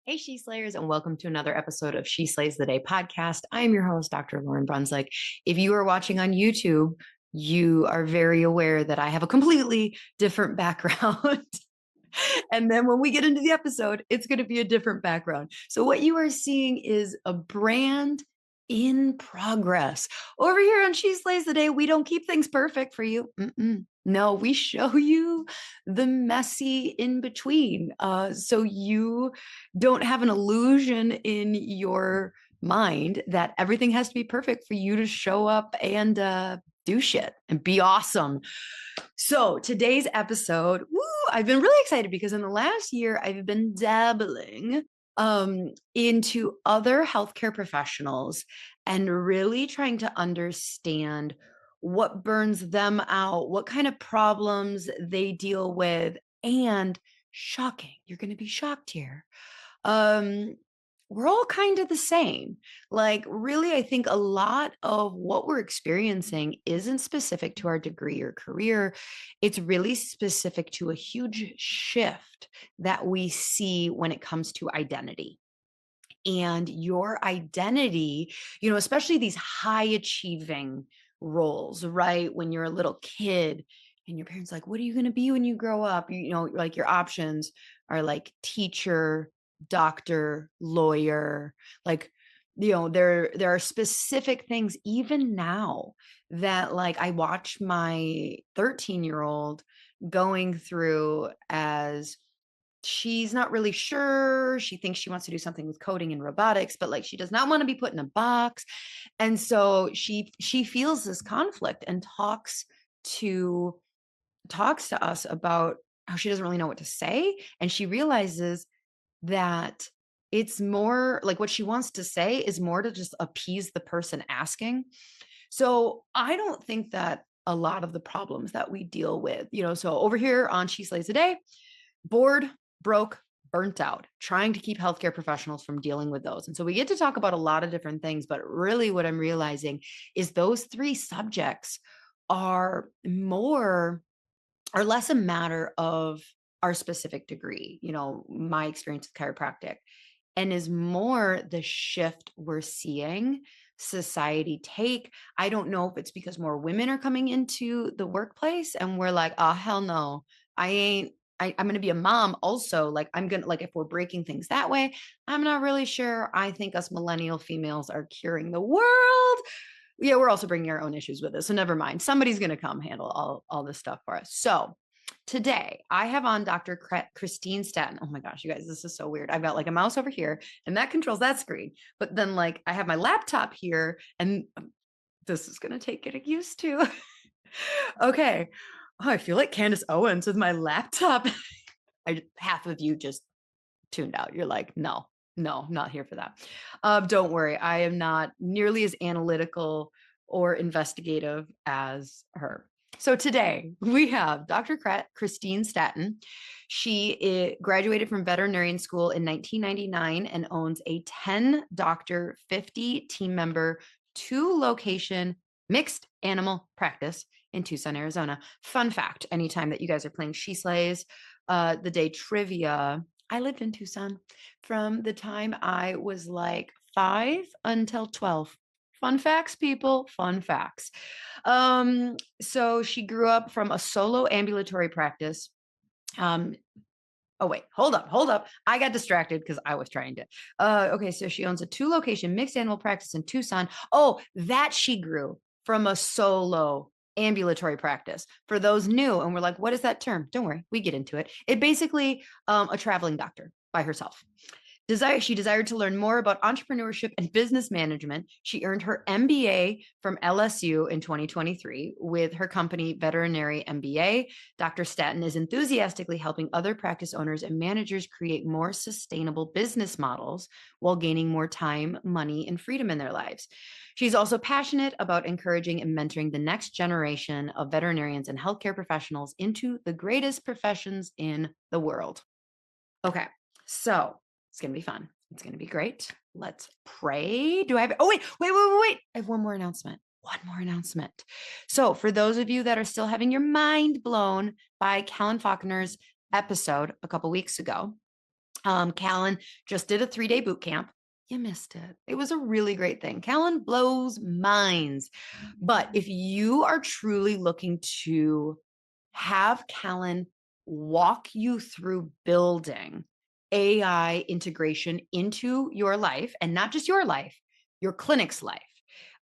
Hey, She Slayers, and welcome to another episode of She Slays the Day podcast. I am your host, Dr. Lauryn Brunswick. If you are watching on YouTube, you are very aware that I have a completely different background. And then when we get into the episode, it's going to be a different background. So, what you are seeing is a brand in progress. Over here on She Slays the Day, we don't keep things perfect for you. No, we show you the messy in between. So you don't have an illusion in your mind that everything has to be perfect for you to show up and do shit and be awesome. So today's episode, I've been really excited because in the last year, I've been dabbling into other healthcare professionals and really trying to understand what burns them out, what kind of problems they deal with, and shocking, you're going to be shocked here. Um, we're all kind of the same. Like, really, I think a lot of what we're experiencing isn't specific to our degree or career. It's really specific to a huge shift that we see when it comes to identity. And your identity, especially these high achieving roles, right? When you're a little kid and your parents like, what are you going to be when you grow up? Like your options are like teacher, doctor, lawyer, like, there are specific things even now that like I watch my 13-year-old going through as she's not really sure. She thinks she wants to do something with coding and robotics, but like she does not want to be put in a box. And so she feels this conflict and talks to us about how she doesn't really know what to say. And she realizes that it's more like what she wants to say is more to just appease the person asking. So I don't think that a lot of the problems that we deal with, so over here on She Slays a Day, bored, broke, burnt out, trying to keep healthcare professionals from dealing with those. And so we get to talk about a lot of different things, but really what I'm realizing is those three subjects are less a matter of our specific degree, my experience with chiropractic, and is more the shift we're seeing society take. I don't know if it's because more women are coming into the workplace and we're like, oh, hell no, I'm going to be a mom also. Like, I'm going to, like, if we're breaking things that way, I'm not really sure. I think us millennial females are curing the world. Yeah, we're also bringing our own issues with us. So never mind. Somebody's going to come handle all this stuff for us. So today I have on Dr. Christine Staten. Oh my gosh, you guys, this is so weird. I've got like a mouse over here and that controls that screen. But then like I have my laptop here and this is going to take getting used to. Okay. Oh, I feel like Candace Owens with my laptop. Half of you just tuned out. You're like, no, not here for that. Don't worry. I am not nearly as analytical or investigative as her. So today we have Dr. Christine Staten. She graduated from veterinarian school in 1999 and owns a 10-doctor, 50 team member, 2-location mixed animal practice in Tucson, Arizona. Fun fact, anytime that you guys are playing She Slays the Day trivia, I lived in Tucson from the time I was like 5 until 12. Fun facts, people, fun facts. So she grew up from a solo ambulatory practice. Oh, wait, hold up. I got distracted because I was trying to. Okay, so she owns a 2-location mixed animal practice in Tucson. Oh, that she grew from a solo ambulatory practice. For those new, and we're like, what is that term? Don't worry, we get into it. It basically a traveling doctor by herself. She desired to learn more about entrepreneurship and business management. She earned her MBA from LSU in 2023 with her company Veterinary MBA. Dr. Staten is enthusiastically helping other practice owners and managers create more sustainable business models while gaining more time, money, and freedom in their lives. She's also passionate about encouraging and mentoring the next generation of veterinarians and healthcare professionals into the greatest professions in the world. Okay, so it's going to be fun. It's going to be great. Let's pray. Do I have, oh, wait. I have one more announcement. So for those of you that are still having your mind blown by Kellen Faulkner's episode a couple weeks ago, Callan just did a 3-day boot camp. You missed it. It was a really great thing. Callan blows minds. But if you are truly looking to have Callan walk you through building AI integration into your life, and not just your life, your clinic's life,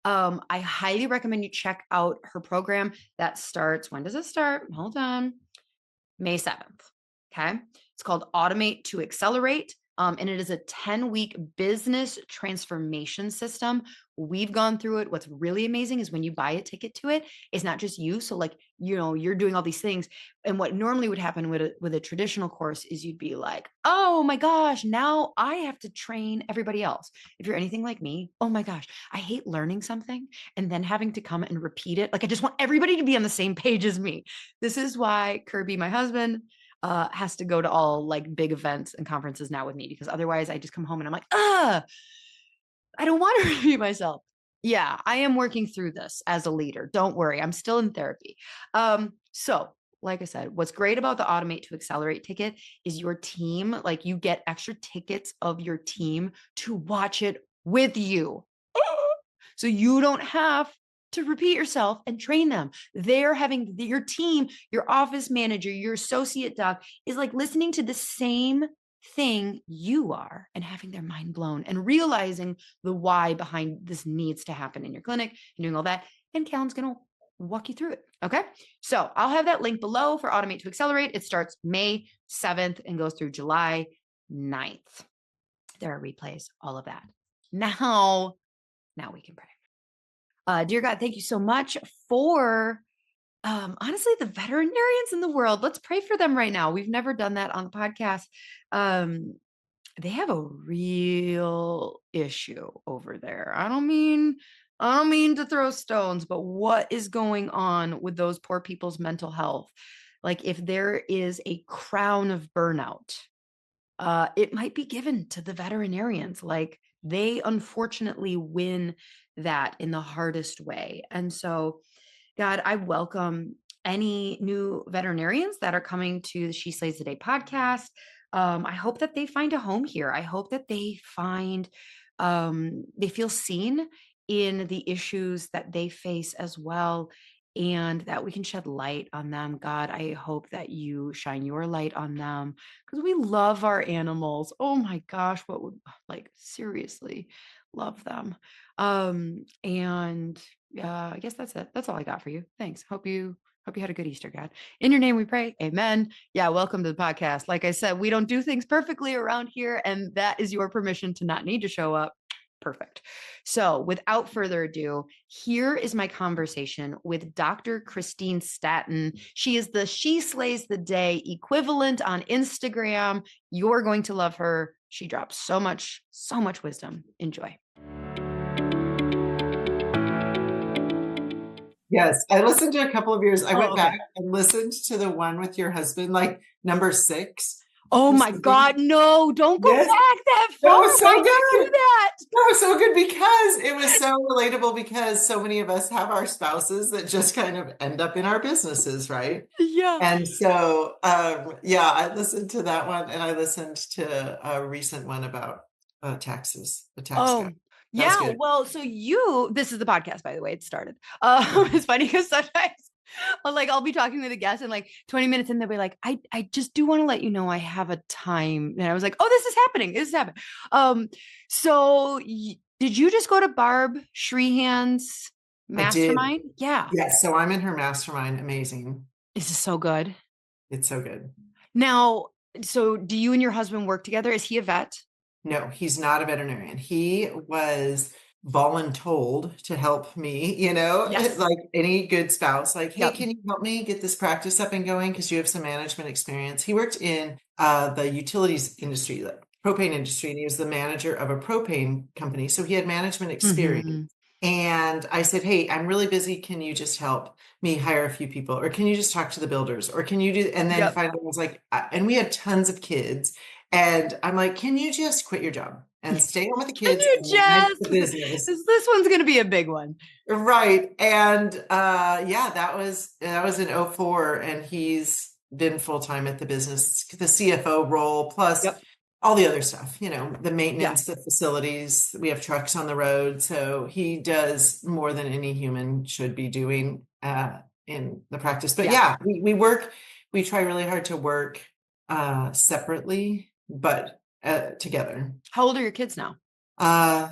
I highly recommend you check out her program that starts. When does it start? Hold on. May 7th. Okay. It's called Automate to Accelerate. And it is a 10-week business transformation system. We've gone through it. What's really amazing is when you buy a ticket to it, it's not just you. So like, you're doing all these things. And what normally would happen with a traditional course is you'd be like, oh my gosh, now I have to train everybody else. If you're anything like me, oh my gosh, I hate learning something and then having to come and repeat it. Like I just want everybody to be on the same page as me. This is why Kirby, my husband, has to go to all like big events and conferences now with me, because otherwise I just come home and I'm like, I don't want to repeat myself. Yeah, I am working through this as a leader. Don't worry, I'm still in therapy. So like I said, what's great about the Automate to Accelerate ticket is your team, like you get extra tickets of your team to watch it with you. So you don't have to repeat yourself and train them. They're having your team, your office manager, your associate doc is like listening to the same thing you are and having their mind blown and realizing the why behind this needs to happen in your clinic and doing all that. And Callan's going to walk you through it. Okay. So I'll have that link below for Automate to Accelerate. It starts May 7th and goes through July 9th. There are replays, all of that. Now we can pray. Dear God, thank you so much for, honestly, the veterinarians in the world. Let's pray for them right now. We've never done that on the podcast. They have a real issue over there. I don't mean to throw stones, but what is going on with those poor people's mental health? Like if there is a crown of burnout, it might be given to the veterinarians. Like they unfortunately win that in the hardest way. And so, God, I welcome any new veterinarians that are coming to the She Slays the Day podcast. I hope that they find a home here. I hope that they find, they feel seen in the issues that they face as well, and that we can shed light on them. God, I hope that you shine your light on them because we love our animals. Oh my gosh, what would, like, seriously love them. And I guess that's it. That's all I got for you. Thanks. Hope you had a good Easter, God. In your name we pray. Amen. Yeah, welcome to the podcast. Like I said, we don't do things perfectly around here, and that is your permission to not need to show up. Perfect. So without further ado, here is my conversation with Dr. Christine Staten. She is the She Slays the Day equivalent on Instagram. You're going to love her. She drops so much wisdom. Enjoy. Yes, I listened to a couple of yours. I went back and listened to the one with your husband, like number 6. Oh my God, no, don't go back that far. That was so Why good. did you do that? That was so good because it was so relatable, because so many of us have our spouses that just kind of end up in our businesses, right? Yeah. And so, yeah, I listened to that one, and I listened to a recent one about taxes, the tax guy. Yeah, well, so this is the podcast, by the way, it started. It's funny because sometimes I'll be talking with a guest and like 20 minutes in, they'll be like, I just do want to let you know I have a time. And I was like, oh, this is happening. So did you just go to Barb Shreehan's mastermind? Yeah. Yes. So I'm in her mastermind. Amazing. This is so good. It's so good. Now, so do you and your husband work together? Is he a vet? No, he's not a veterinarian. He was voluntold to help me, Yes. like any good spouse, like, hey, Yep. can you help me get this practice up and going? Because you have some management experience. He worked in the utilities industry, the propane industry, and he was the manager of a propane company. So he had management experience. Mm-hmm. And I said, hey, I'm really busy. Can you just help me hire a few people? Or can you just talk to the builders? Or can you do, and then finally I was like, and we had tons of kids. And I'm like, can you just quit your job and stay home with the kids? The business? This one's going to be a big one. Right. And yeah, that was in 2004. And he's been full-time at the business, the CFO role, plus all the other stuff, the Yeah. maintenance, the facilities, we have trucks on the road. So he does more than any human should be doing in the practice. But Yeah. yeah, we try really hard to work separately, but together. How old are your kids now? Uh,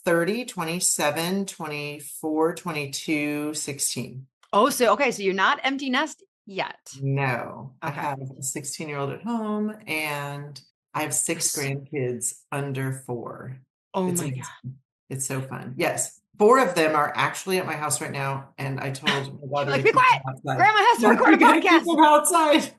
30, 27, 24, 22, 16. Oh, so okay, so you're not empty nest yet. No, I Okay. have a 16-year-old at home and I have six Yes. grandkids under 4. Oh It's my amazing. God. It's so fun. Yes. 4 of them are actually at my house right now. And I told my daughter Like, to be keep them quiet. outside. Grandma has to No, record you a gotta keep podcast. them outside.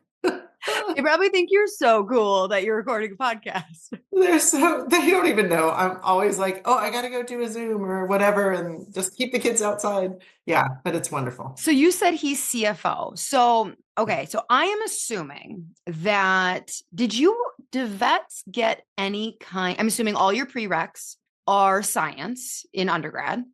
They probably think you're so cool that you're recording a podcast. They don't even know. I'm always like, oh, I gotta go do a Zoom or whatever and just keep the kids outside. Yeah, but it's wonderful. So you said he's CFO. So, okay. So I am assuming that do vets get any kind, I'm assuming all your prereqs are science in undergrad.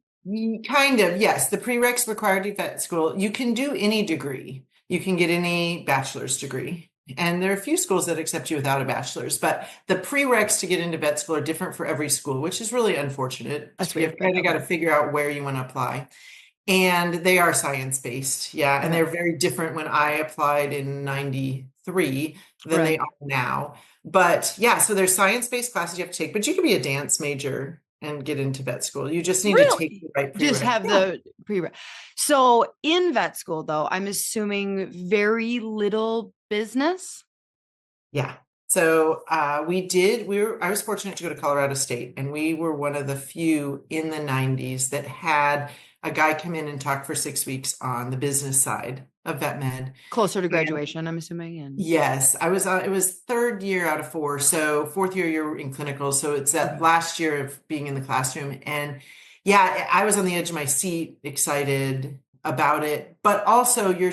Kind of, yes. The prereqs required to vet school. You can do any degree. You can get any bachelor's degree. And there are a few schools that accept you without a bachelor's, but the prereqs to get into vet school are different for every school, which is really unfortunate. That's You've weird, but kind of got okay. to figure out where you want to apply. And they are science-based. Yeah. And Okay. they're very different when I applied in 93 than they Right. are now. But yeah, so there's science-based classes you have to take, but you can be a dance major and get into vet school. You just need to take Really? the right Just prereq. have Yeah. the prereq. So in vet school, though, I'm assuming very little business. Yeah. So I was fortunate to go to Colorado State, and we were one of the few in the 90s that had a guy come in and talk for 6 weeks on the business side of vet med. Closer to And graduation, I'm assuming. And yes, it was third year out of 4. So fourth year, you're in clinical. So it's that okay. last year of being in the classroom. And yeah, I was on the edge of my seat, excited about it. But also you're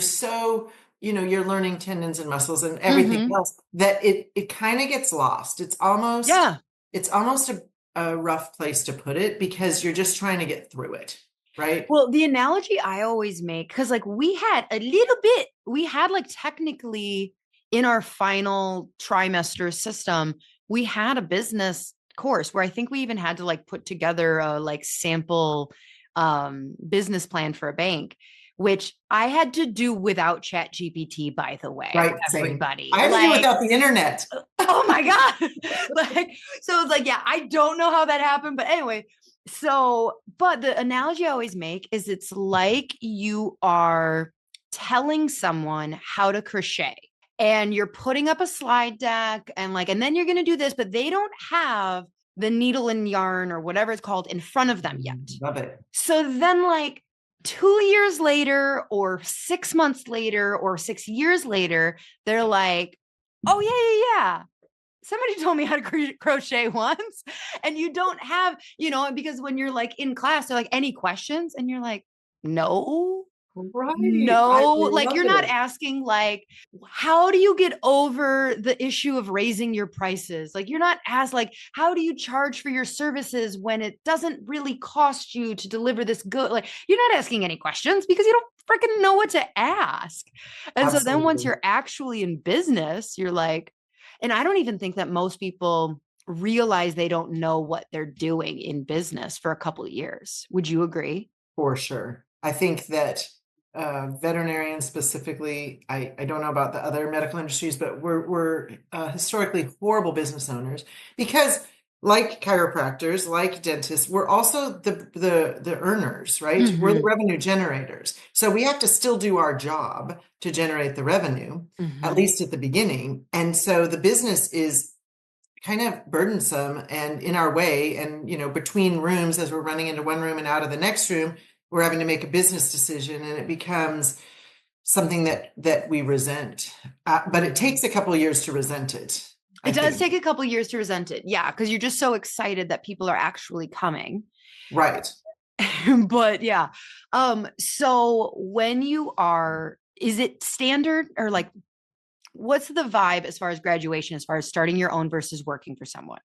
learning tendons and muscles and everything Mm-hmm. else that it kind of gets lost. Yeah. It's almost a rough place to put it because you're just trying to get through it, right? Well, the analogy I always make, because like we had a little bit, we had like technically in our final trimester system, we had a business course where I think we even had to like put together a like sample business plan for a bank, which I had to do without Chat GPT, by the way, Right, same. everybody. I had to do it Like, without the internet. oh my God. Like, so it's like, yeah, I don't know how that happened. But anyway, so, but the analogy I always make is it's like you are telling someone how to crochet and you're putting up a slide deck and like, and then you're going to do this, but they don't have the needle and yarn or whatever it's called in front of them yet. Love it. So then, like, 2 years later, or 6 months later, or 6 years later, they're like, oh, yeah, yeah, yeah. Somebody told me how to crochet once. And you don't have, because when you're like in class, they're like, any questions? And you're like, no, Right. I no, like love you're not it. asking like how do you get over the issue of raising your prices? Like you're not asked like how do you charge for your services when it doesn't really cost you to deliver this good? Like you're not asking any questions because you don't freaking know what to ask. And so then once Absolutely. you're actually in business, you're like, and I don't even think that most people realize they don't know what they're doing in business for a couple of years. Would you agree? For sure. I think that veterinarians specifically, I don't know about the other medical industries, but we're historically horrible business owners because like chiropractors, like dentists, we're also the earners, right? We're the Mm-hmm. revenue generators. So we have to still do our job to generate the revenue, at Mm-hmm. least at the beginning. And so the business is kind of burdensome and in our way. And, between rooms, as we're running into one room and out of the next room, we're having to make a business decision and it becomes something that we resent. But it Mm-hmm. takes a couple of years to resent it, I It does think. take a couple years to resent it. Yeah, because you're just so excited that people are actually coming. Right. But yeah. So when you are, is it standard or like what's the vibe as far as graduation, as far as starting your own versus working for someone?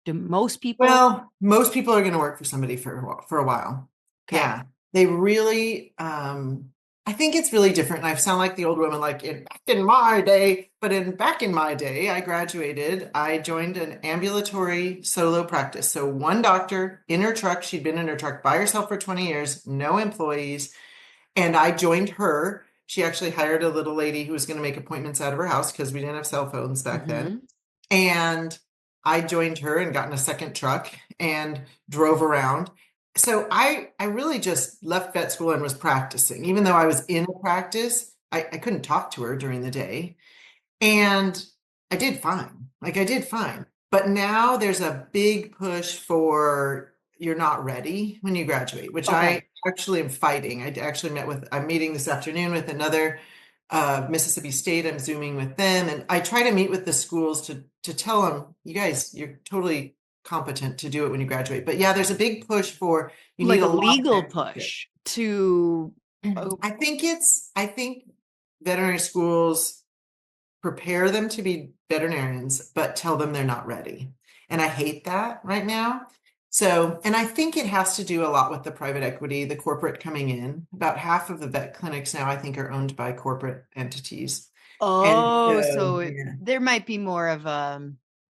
Do most people Well, most people are going to work for somebody for a while. okay. Yeah. They really, I think it's really different. And I sound like the old woman, like back in my day, but back in my day, I graduated. I joined an ambulatory solo practice. So one doctor in her truck, she'd been in her truck by herself for 20 years, no employees. And I joined her. She actually hired a little lady who was going to make appointments out of her house because we didn't have cell phones back then. Hmm. And I joined her and got in a second truck and drove around. So I really just left vet school and was practicing. Even though I was in a practice, I couldn't talk to her during the day. And I did fine. Like I did fine. But now there's a big push for you're not ready when you graduate, which I Okay. actually am fighting. I actually I'm meeting this afternoon with another Mississippi State. I'm Zooming with them. And I try to meet with the schools to tell them, you guys, you're totally competent to do it when you graduate. But yeah, there's a big push for you need Like a a lot of legal mentorship. push to, oh, I think veterinary schools prepare them to be veterinarians, but tell them they're not ready. And I hate that right now. So, and I think it has to do a lot with the private equity, the corporate coming in. About half of the vet clinics now, I think, are owned by corporate entities. And oh, so, so yeah, there might be more of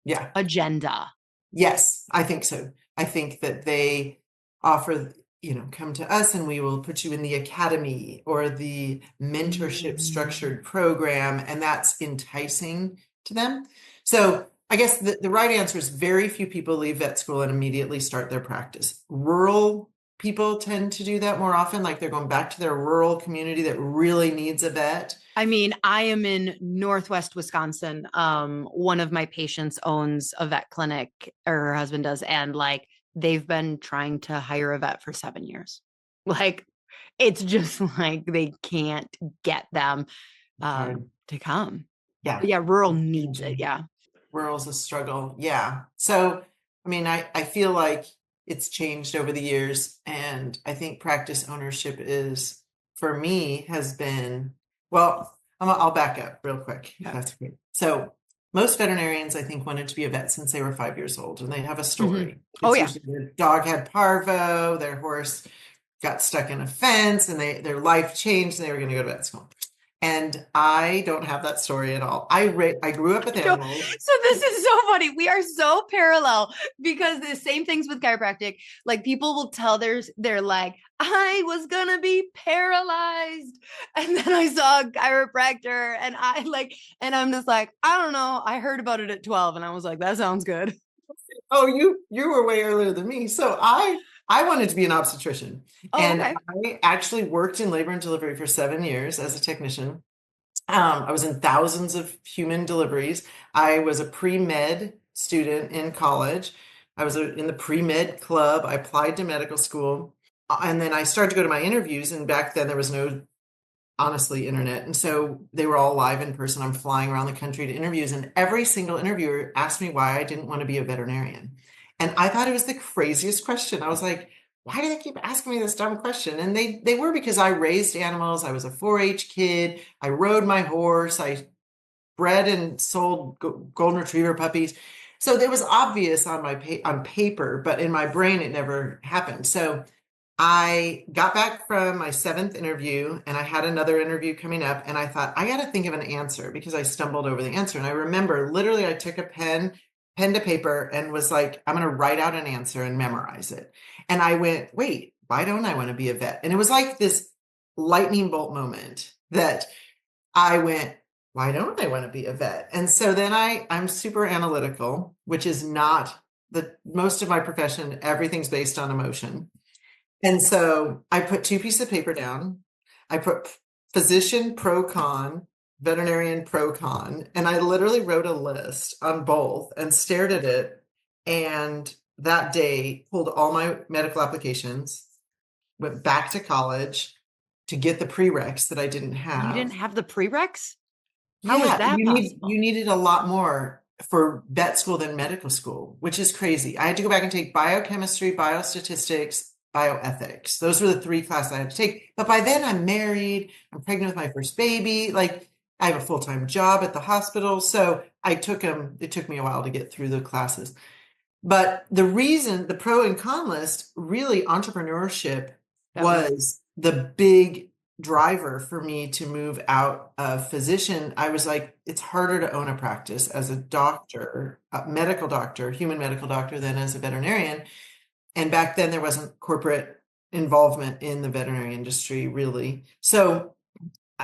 yeah, agenda. yes, I think so. I think that they offer, come to us and we will put you in the academy or the mentorship Mm. structured program, and that's enticing to them. So I guess the right answer is very few people leave vet school and immediately start their practice. Rural people tend to do that more often, like they're going back to their rural community that really needs a vet. I mean, I am in Northwest Wisconsin. One of my patients owns a vet clinic, or her husband does, and like they've been trying to hire a vet for 7 years. Like it's just like they can't get them It's hard. to come. Yeah. But yeah, rural needs it. Yeah. Rural's a struggle. Yeah. So, I mean, I feel like it's changed over the years. And I think practice ownership is, for me, has been, well, I'll back up real quick, if Yeah. that's great. So, most veterinarians, I think, wanted to be a vet since they were 5 years old, and they have a Mhm. story. Oh It's yeah. usually their dog had parvo, their horse got stuck in a fence, and their life changed, and they were going to go to vet school. And I don't have that story at all. I grew up with No, animals. so this is so funny. We are so parallel because the same things with chiropractic. Like people will tell they're like, I was gonna be paralyzed. And then I saw a chiropractor and and I'm just like, I don't know. I heard about it at 12 and I was like, that sounds good. Oh, you were way earlier than me. So I wanted to be an obstetrician, Oh, and okay. I actually worked in labor and delivery for 7 years as a technician. I was in thousands of human deliveries. I was a pre-med student in college. I was in the pre-med club. I applied to medical school, and then I started to go to my interviews. And back then, there was no honestly internet. And so they were all live in person. I'm flying around the country to interviews, and every single interviewer asked me why I didn't want to be a veterinarian. And I thought it was the craziest question. I was like, why do they keep asking me this dumb question? And they were, because I raised animals. I was a 4-H kid. I rode my horse. I bred and sold golden retriever puppies. So it was obvious on on paper, but in my brain it never happened. So I got back from my 7th interview and I had another interview coming up, and I thought, I got to think of an answer because I stumbled over the answer. And I remember literally I took a pen to paper and was like, I'm going to write out an answer and memorize it. And I went, wait, why don't I want to be a vet? And it was like this lightning bolt moment that I went, why don't I want to be a vet? And so then I'm super analytical, which is not the most of my profession. Everything's based on emotion. And so I put two pieces of paper down. I put physician pro con, veterinarian pro con, and I literally wrote a list on both and stared at it. And that day pulled all my medical applications, went back to college to get the prereqs that I didn't You have. didn't have the prereqs? How is Yeah, that you possible? needed a lot more for vet school than medical school, which is crazy. I had to go back and take biochemistry, biostatistics, bioethics. Those were the 3 classes I had to take. But by then I'm married, I'm pregnant with my first baby, like I have a full-time job at the hospital. So I took them, it took me a while to get through the classes. But the reason, the pro and con list, really entrepreneurship That was was the big driver for me to move out of physician. I was like, it's harder to own a practice as a doctor, a medical doctor, human medical doctor, than as a veterinarian. And back then there wasn't corporate involvement in the veterinary industry really. So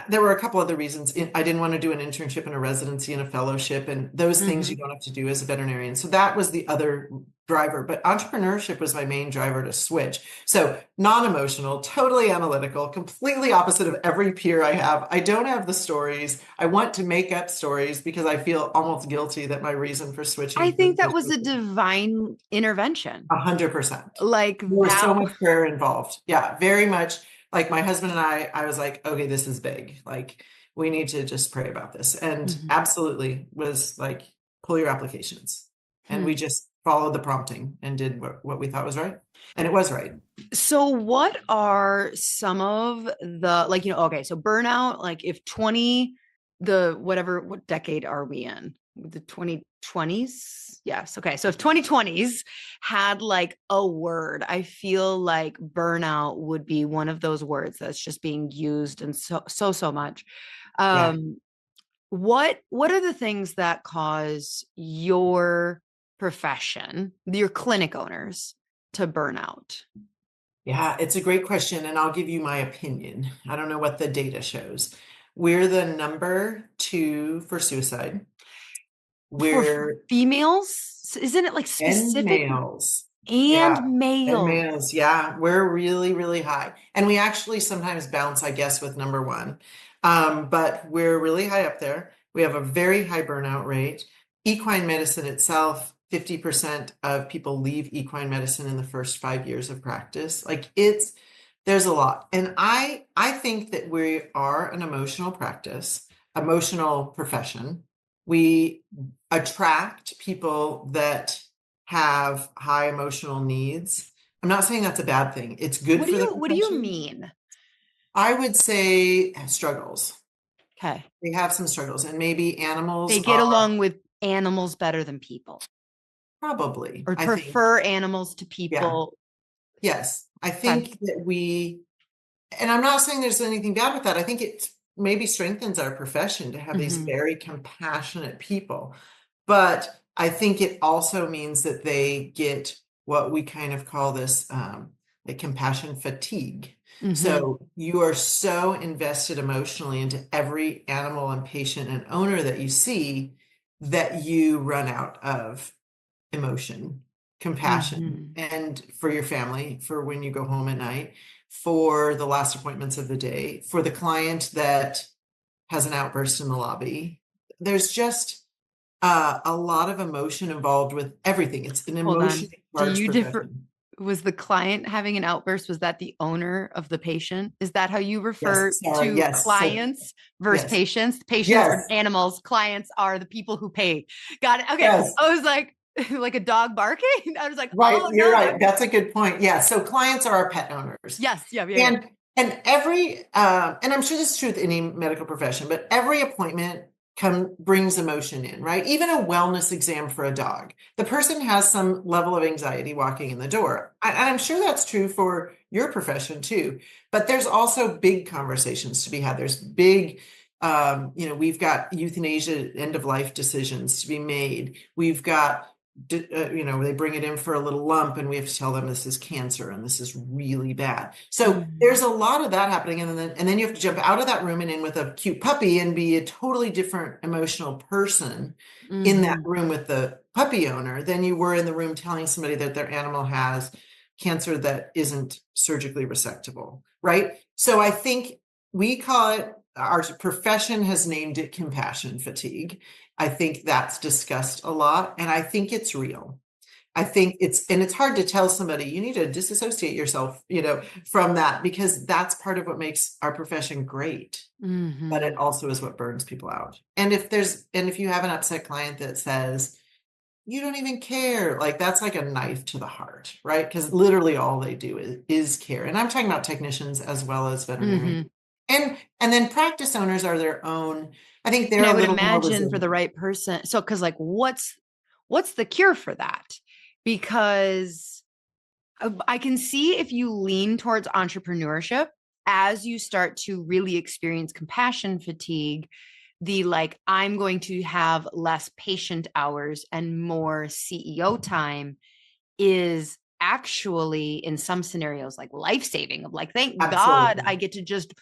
there were a couple other reasons. I didn't want to do an internship and a residency and a fellowship and those things you Mhm. don't have to do as a veterinarian. So that was the other driver, but entrepreneurship was my main driver to switch. So non-emotional, totally analytical, completely opposite of every peer I have. I don't have the stories. I want to make up stories because I feel almost guilty that my reason for I switching think that was a divine intervention. 100%. Like There was that. so much prayer involved. Yeah, very much. Like my husband and I was like, okay, this is big. Like we need to just pray about this. And Mhm. absolutely was like, pull your applications. And we Hmm. just followed the prompting and did what we thought was right. And it was right. So what are some of the, like, okay, so burnout, like if 20, the whatever, what decade are we in? The 2020s? Yes. Okay. So if 2020s had like a word, I feel like burnout would be one of those words that's just being used and so much. Yeah. Um, what are the things that cause your profession, your clinic owners, to burn out? Yeah, it's a great question. And I'll give you my opinion. I don't know what the data shows. We're the number two for suicide. For We're females? Isn't it like and specific males. and Yeah. And male? males. Yeah. We're really, really high. And we actually sometimes bounce, I guess, with number one. But we're really high up there. We have a very high burnout rate. Equine medicine itself, 50% of people leave equine medicine in the first 5 years of practice. Like there's a lot. And I think that we are an emotional practice, emotional profession. We attract people that have high emotional needs. I'm not saying that's a bad thing. It's good for the What do you profession. mean? I would say struggles. Okay. They have some struggles, and maybe They animals get are along with animals better than people, probably, or I think. prefer animals to Yeah. people. Yes. I Okay. think that and I'm not saying there's anything bad with that. I think it maybe strengthens our profession to have these Hmm. very compassionate people. But I think it also means that they get what we kind of call this like compassion fatigue. Hmm. So you are so invested emotionally into every animal and patient and owner that you see that you run out of emotion, compassion, Hmm. and for your family, for when you go home at night, for the last appointments of the day, for the client that has an outburst in the lobby. There's just a lot of emotion involved with everything. It's an Hold on. emotionally Do charged you differ? profession. Was the client having an outburst? Was that the owner of the patient? Is that how you refer Yes, sorry. to Yes. So, clients versus yes. patients? Patients are Yes. animals. Clients are the people who pay. Got it. Okay. Yes. I was like, like a dog barking. I was like, Right. oh You're no, that. right. That's a good point. Yeah. So clients are our pet owners. Yes. Yeah. Yeah. Yeah. And and I'm sure this is true with any medical profession, but every appointment brings emotion in, right? Even a wellness exam for a dog. The person has some level of anxiety walking in the door. And I'm sure that's true for your profession too. But there's also big conversations to be had. There's big, we've got euthanasia end of life decisions to be made. We've got they bring it in for a little lump and we have to tell them this is cancer and this is really bad. So Mhm. there's a lot of that happening. And then you have to jump out of that room and in with a cute puppy and be a totally different emotional person in that Mhm. room with the puppy owner than you were in the room telling somebody that their animal has cancer that isn't surgically resectable, right? So I think we call it, our profession has named it compassion fatigue. I think that's discussed a lot, and I think it's real. I think it's hard to tell somebody you need to disassociate yourself, from that because that's part of what makes our profession great. But it Mhm. also is what burns people out. And if you have an upset client that says, you don't even care, like that's like a knife to the heart, right? Because literally all they do is care. And I'm talking about technicians as well as veterinarians. Mhm. And then practice owners are their own, I think And they're I a would little more imagine for the resilient. right person. So, because like, what's the cure for that? Because I can see if you lean towards entrepreneurship, as you start to really experience compassion fatigue, the like, I'm going to have less patient hours and more CEO time is actually in some scenarios like life-saving, of like, thank God Absolutely. I get to just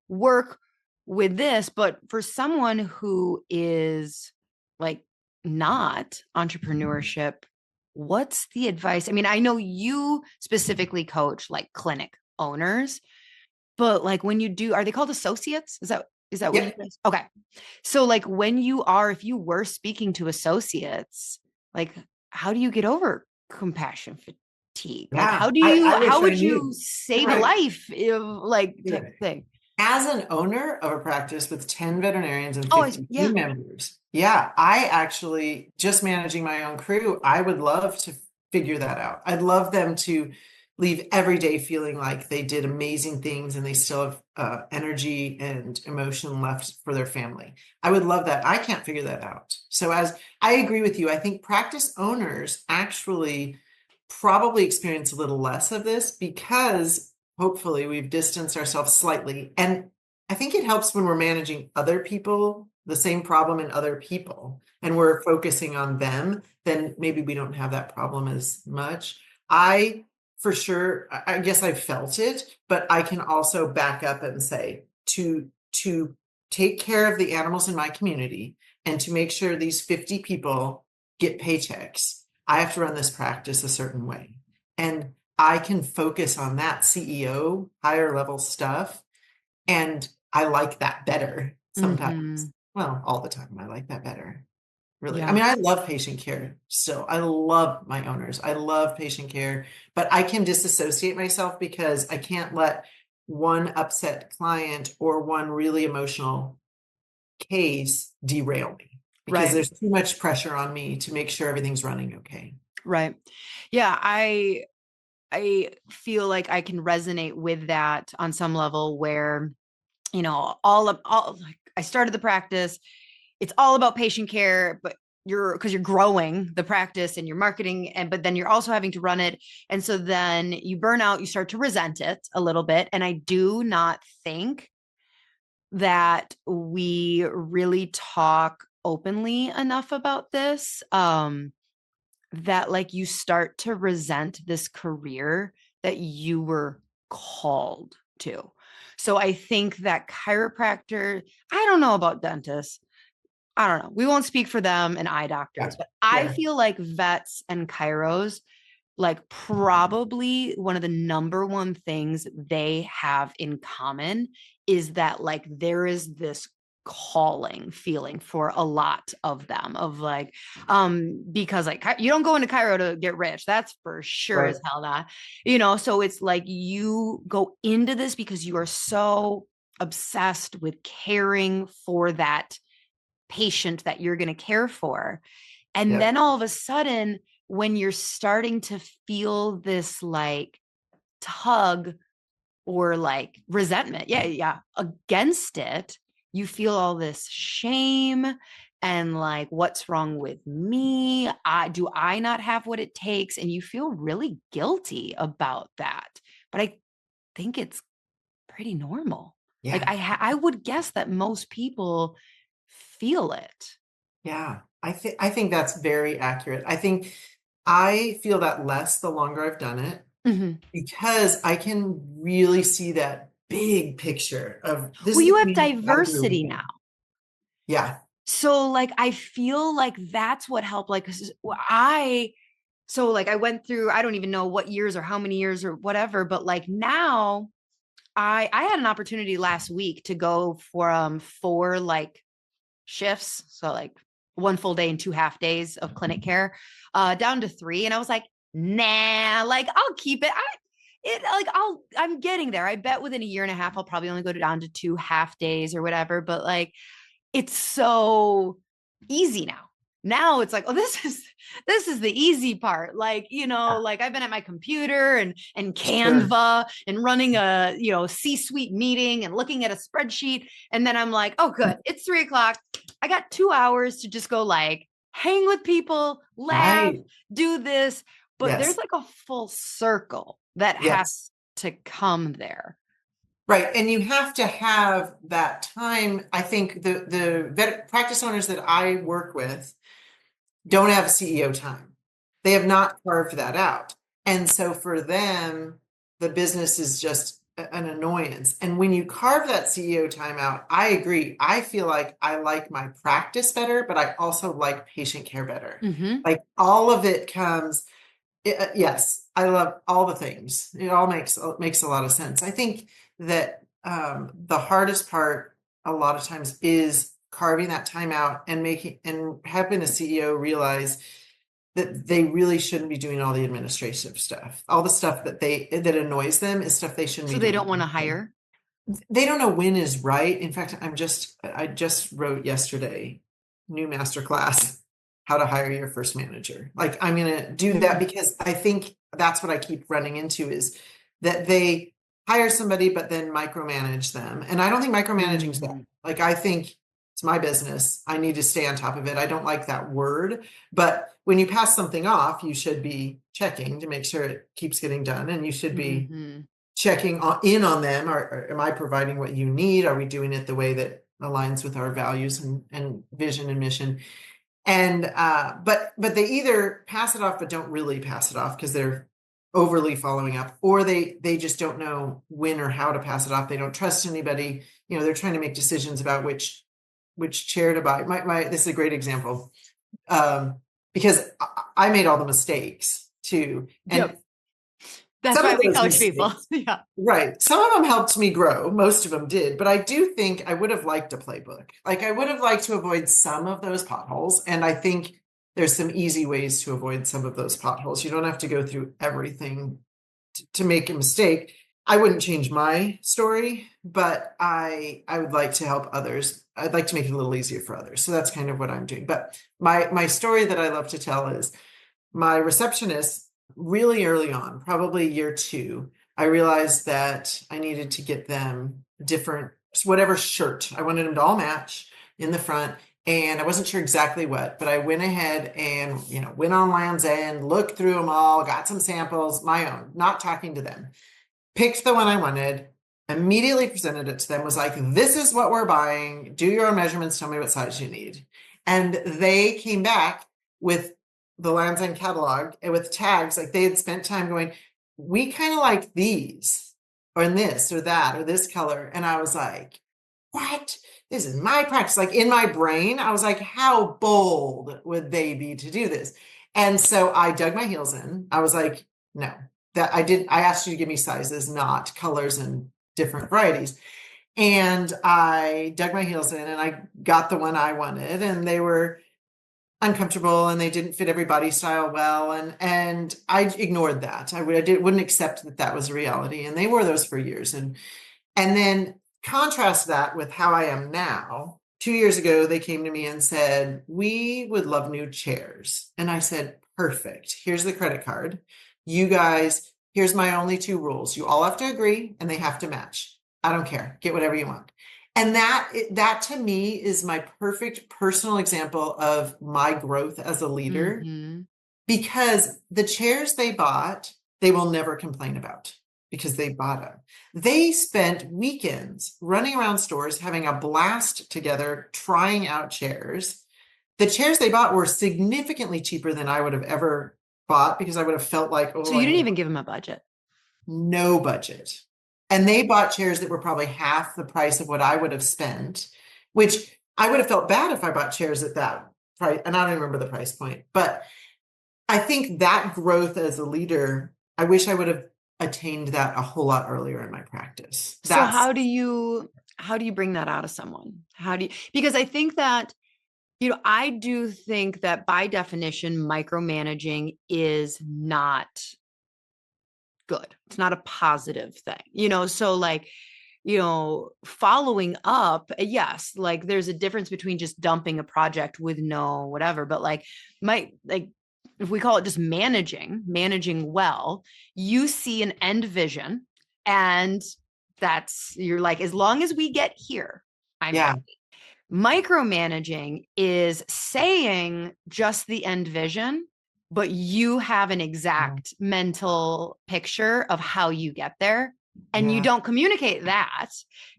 work with this. But for someone who is like not entrepreneurship, what's the advice? I mean, I know you specifically coach like clinic owners, but like when you do, are they called associates? Is that what you Yep. guys? Okay. So like when you are, if you were speaking to associates, like how do you get over compassion fatigue? Like Yeah. I how wish I would you knew. save a Right. life if like Yeah. type of thing? As an owner of a practice with 10 veterinarians and Oh, 50 yeah. team members, yeah, I actually just managing my own crew, I would love to figure that out. I'd love them to leave every day feeling like they did amazing things and they still have energy and emotion left for their family. I would love that. I can't figure that out. So, as I agree with you, I think practice owners actually probably experience a little less of this because hopefully we've distanced ourselves slightly. And I think it helps when we're managing other people, the same problem in other people, and we're focusing on them, then maybe we don't have that problem as much. I, for sure, I guess I felt it, but I can also back up and say to take care of the animals in my community and to make sure these 50 people get paychecks, I have to run this practice a certain way. And I can focus on that CEO, higher level stuff. And I like that better sometimes. Hmm. Well, all the time, I like that better. Really. I Yeah. mean, I love patient care still. I love my owners. I love patient care, but I can disassociate myself because I can't let one upset client or one really emotional case derail me because Right. there's too much pressure on me to make sure everything's running okay. Right. Yeah. I feel like I can resonate with that on some level where, all like I started the practice. It's all about patient care, but because you're growing the practice and you're marketing, but then you're also having to run it. And so then you burn out, you start to resent it a little bit. And I do not think that we really talk openly enough about this. That like you start to resent this career that you were called to. So I think that chiropractor, I don't know about dentists. I don't know. We won't speak for them and eye Yeah. doctors, but I Yeah. feel like vets and chiros, like probably one of the number one things they have in common is that like there is this calling feeling for a lot of them of like because like you don't go into chiro to get rich, that's for sure Right. as hell not, so it's like you go into this because you are so obsessed with caring for that patient that you're going to care for. And Yeah. then all of a sudden, when you're starting to feel this like tug or like resentment, yeah, against it, you feel all this shame and like, what's wrong with me? Do I not have what it takes? And you feel really guilty about that. But I think it's pretty normal. Like Yeah. I would guess that most people feel it. Yeah. I think that's very accurate. I think I feel that less the longer I've done it Mhm. because I can really see that big picture of this Well, is a you have community that do diversity now. everything. Yeah. So like I feel like that's what helped. Like I went through, I don't even know what years or how many years or whatever, but like now I had an opportunity last week to go from 4 like shifts, so like 1 full day and 2 half days of clinic care, down to 3. And I was like, nah, like I'll keep it. I'm getting there. I bet within a year and a half, I'll probably only go down to 2 half days or whatever. But like, it's so easy now. Now it's like, oh, this is the easy part. Like, Yeah. like I've been at my computer and Sure. Canva and running a, C-suite meeting and looking at a spreadsheet. And then I'm like, oh, good. It's 3 o'clock. I got 2 hours to just go like hang with people, laugh, Right. do this. But there's Yes. like a full circle that has Yes. to come there. Right. And you have to have that time. I think the vet practice owners that I work with don't have CEO time. They have not carved that out. And so for them, the business is just an annoyance. And when you carve that CEO time out, I agree. I feel like I like my practice better, but I also like patient care better. Mm-hmm. Like all of it comes, yes, I love all the things. It all makes a lot of sense. I think that the hardest part a lot of times is carving that time out and making and having a CEO realize that they really shouldn't be doing all the administrative stuff. All the stuff that annoys them is stuff they shouldn't So be they don't want to doing. hire. They don't know when is right. In fact, I just wrote yesterday, new master class, how to hire your first manager. Like I'm gonna do that Mm. because I think that's what I keep running into is that they hire somebody but then micromanage them. And I don't think micromanaging is Mm-hmm. that. Like I think it's my business. I need to stay on top of it. I don't like that word, but when you pass something off, you should be checking to make sure it keeps getting done, and you should be Mm-hmm. checking in on them. Or am I providing what you need? Are we doing it the way that aligns with our values and vision and mission? And but they either pass it off but don't really pass it off because they're overly following up, or they just don't know when or how to pass it off. They don't trust anybody. You know, they're trying to make decisions about which chair to buy. My this is a great example, because I made all the mistakes too, and Yep. That's some why of we those coach people. mistakes. Yeah. Right. Some of them helped me grow. Most of them did. But I do think I would have liked a playbook. Like I would have liked to avoid some of those potholes. And I think there's some easy ways to avoid some of those potholes. You don't have to go through everything to make a mistake. I wouldn't change my story, but I would like to help others. I'd like to make it a little easier for others. So that's kind of what I'm doing. But my story that I love to tell is my receptionist really early on, probably year two, I realized that I needed to get them different, whatever shirt. I wanted them to all match in the front. And I wasn't sure exactly what, but I went ahead and, went on Land's End, looked through them all, got some samples, my own, not talking to them, picked the one I wanted, immediately presented it to them, was like, this is what we're buying. Do your own measurements. Tell me what size you need. And they came back with the Land's End catalog and with tags. Like they had spent time going, we kind of like these or in this or that or this color. And I was like, what? This is my practice. Like in my brain, I was like, how bold would they be to do this? And so I dug my heels in. I was like, no, I asked you to give me sizes, not colors and different varieties. And I dug my heels in and I got the one I wanted, and they were uncomfortable and they didn't fit every body style well. And I ignored that. Wouldn't accept that that was a reality. And they wore those for years. And then contrast that with how I am now. 2 years ago, they came to me and said, we would love new chairs. And I said, perfect. Here's the credit card. You guys, here's my only two rules. You all have to agree and they have to match. I don't care. Get whatever you want. And that to me is my perfect personal example of my growth as a leader, Mm-hmm. because the chairs they bought, they will never complain about because they bought them. They spent weekends running around stores, having a blast together, trying out chairs. The chairs they bought were significantly cheaper than I would have ever bought, because I would have felt like, So oh, you I didn't need even give them a budget. no budget. And they bought chairs that were probably half the price of what I would have spent, which I would have felt bad if I bought chairs at that price. And I don't remember the price point, but I think that growth as a leader, I wish I would have attained that a whole lot earlier in my practice. So That's how do you bring that out of someone? Because I think that, I do think that by definition, micromanaging is not good. It's not a positive thing, so like, following up, yes, like there's a difference between just dumping a project with no whatever, but like if we call it just managing well, you see an end vision, and you're like, as long as we get here, I'm yeah. happy. Micromanaging is saying just the end vision, but you have an Yeah. exact mental picture of how you get there. and you Yeah. don't communicate that.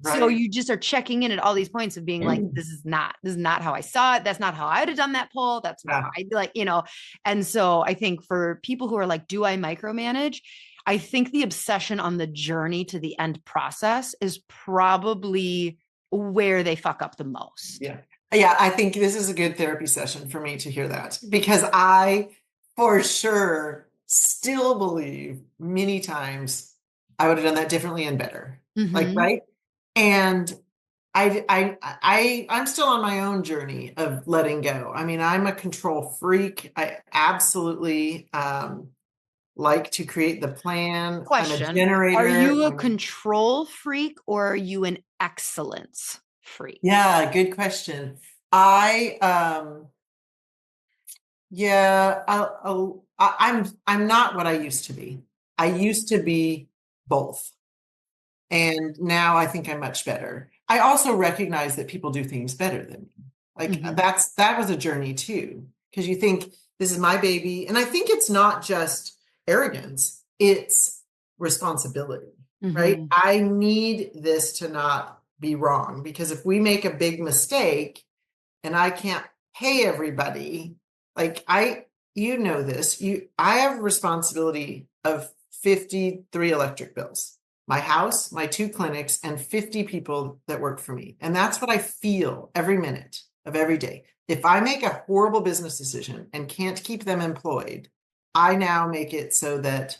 So Right. you just are checking in at all these points of being like, this is not how I saw it. That's not how I would have done that poll. That's not how Yeah. I like, And so I think for people who are like, do I micromanage? I think the obsession on the journey to the end process is probably where they fuck up the most. Yeah. Yeah. I think this is a good therapy session for me to hear that, because I, for sure, still believe many times I would have done that differently and better. Like, Mm-hmm. right. And I'm still on my own journey of letting go. I mean, I'm a control freak. I absolutely like to create the plan. I'm a Question. Are generator. you a I mean, control freak or are you an excellence freak? yeah, good question. I yeah, I'm not what I used to be. I used to be both. And now I think I'm much better. I also recognize that people do things better than me. Like Mm-hmm. that was a journey too, because you think this is my baby. And I think it's not just arrogance, it's responsibility, right? Mm-hmm. I need this to not be wrong, because if we make a big mistake and I can't pay everybody, like you know this, I have responsibility of 53 electric bills, my house, my 2 clinics, and 50 people that work for me. And that's what I feel every minute of every day. If I make a horrible business decision and can't keep them employed, I now make it so that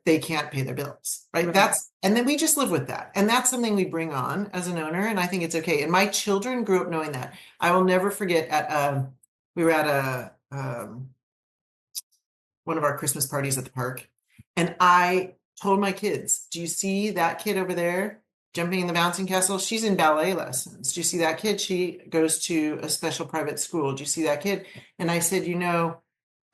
they can't pay their bills, right? Right. And then we just live with that. And that's something we bring on as an owner. And I think it's okay. And my children grew up knowing that. I will never forget we were at one of our Christmas parties at the park. And I told my kids, do you see that kid over there jumping in the bouncing castle? She's in ballet lessons. Do you see that kid? She goes to a special private school. Do you see that kid? And I said,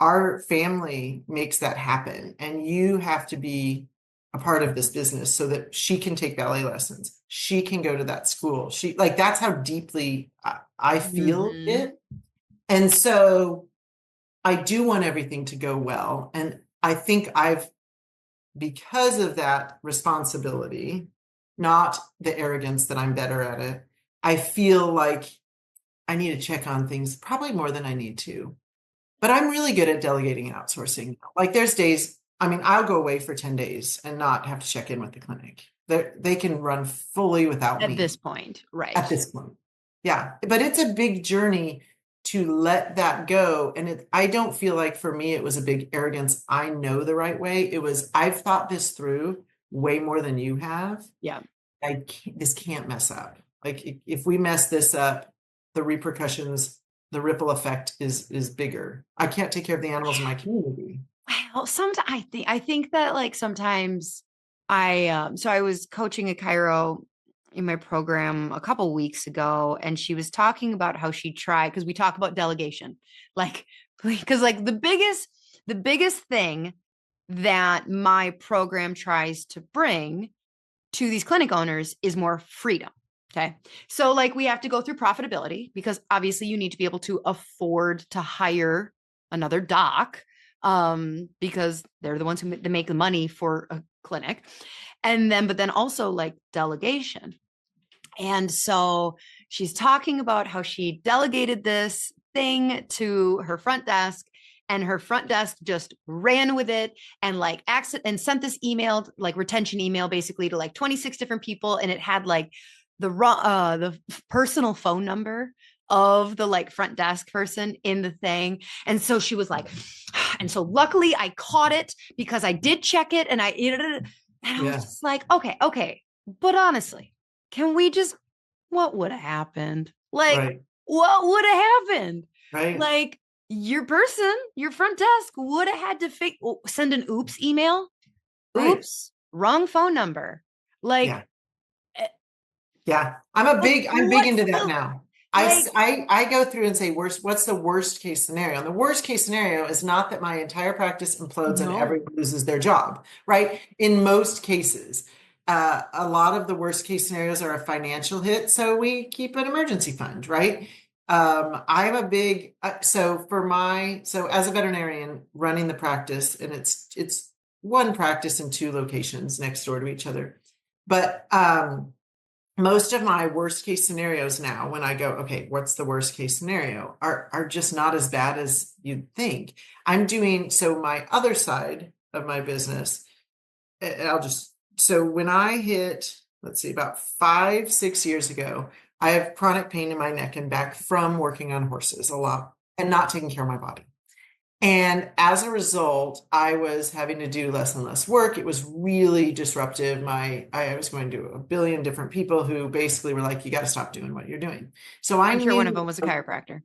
our family makes that happen, and you have to be a part of this business so that she can take ballet lessons. She can go to that school. That's how deeply I feel Mm-hmm. it. And so I do want everything to go well. And I think because of that responsibility, not the arrogance that I'm better at it, I feel like I need to check on things probably more than I need to. But I'm really good at delegating and outsourcing. Like there's days, I mean, I'll go away for 10 days and not have to check in with the clinic. They can run fully without At this me point, right. at this point. Yeah, but it's a big journey to let that go. And I don't feel like for me, it was a big arrogance. I know the right way. It was, I've thought this through way more than you have. Yeah. This can't mess up. Like if we mess this up, the repercussions, the ripple effect is bigger. I can't take care of the animals in my community. Well, sometimes I think that like sometimes so I was coaching a chiro in my program a couple weeks ago, and she was talking about how she tried, because we talk about delegation, like because like the biggest thing that my program tries to bring to these clinic owners is more freedom. Okay. So, like, we have to go through profitability, because obviously you need to be able to afford to hire another doc, because they're the ones who make the money for a clinic. But then also like delegation. And so she's talking about how she delegated this thing to her front desk, and her front desk just ran with it and like and sent this email, like retention email, basically to like 26 different people. And it had like the personal phone number of the like front desk person in the thing. And so she was like, and so luckily I caught it because I did check it, and I was Yeah, just like, okay. But honestly, can we just, what would have happened? Like, right, what would have happened? right, Like, your front desk would have had to send an oops email. right. Oops, wrong phone number. Like, Yeah. eh, Yeah, I'm big what's into that the, now. like, I go through and say, what's the worst case scenario? And the worst case scenario is not that my entire practice implodes and no. everyone loses their job, right? In most cases, a lot of the worst case scenarios are a financial hit, so we keep an emergency fund, right? I'm a big so as a veterinarian running the practice, and it's one practice in 2 locations next door to each other. But most of my worst case scenarios now, when I go, okay, what's the worst case scenario, are just not as bad as you'd think. So my other side of my business, so when I hit, let's see, about 5, 6 years ago, I have chronic pain in my neck and back from working on horses a lot and not taking care of my body. And as a result, I was having to do less and less work. It was really disruptive. I was going to a billion different people who basically were like, you got to stop doing what you're doing. So I I'm sure one of knew them was a chiropractor.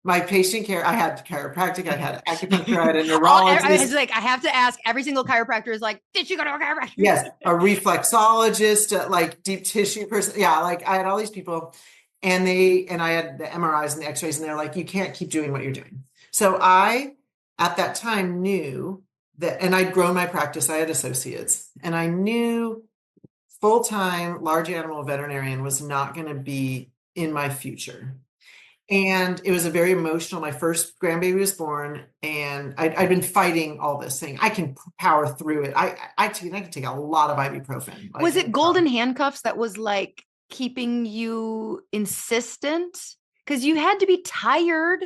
my patient care, I had chiropractic, I had acupuncture, I had a I was neurologist. like, I have to ask every single chiropractor is like, did you go to a chiropractor? Yes, a reflexologist, like deep tissue person. Yeah, like I had all these people and I had the MRIs and the x-rays and they're like, you can't keep doing what you're doing. So I, at that time, knew that, and I'd grown my practice, I had associates, and I knew full-time large animal veterinarian was not going to be in my future. And it was a very emotional. My first grandbaby was born, and I'd been fighting all this thing. I can power through it. I can take a lot of ibuprofen. Like, Was it golden handcuffs that was like keeping you insistent? Because you had to be tired.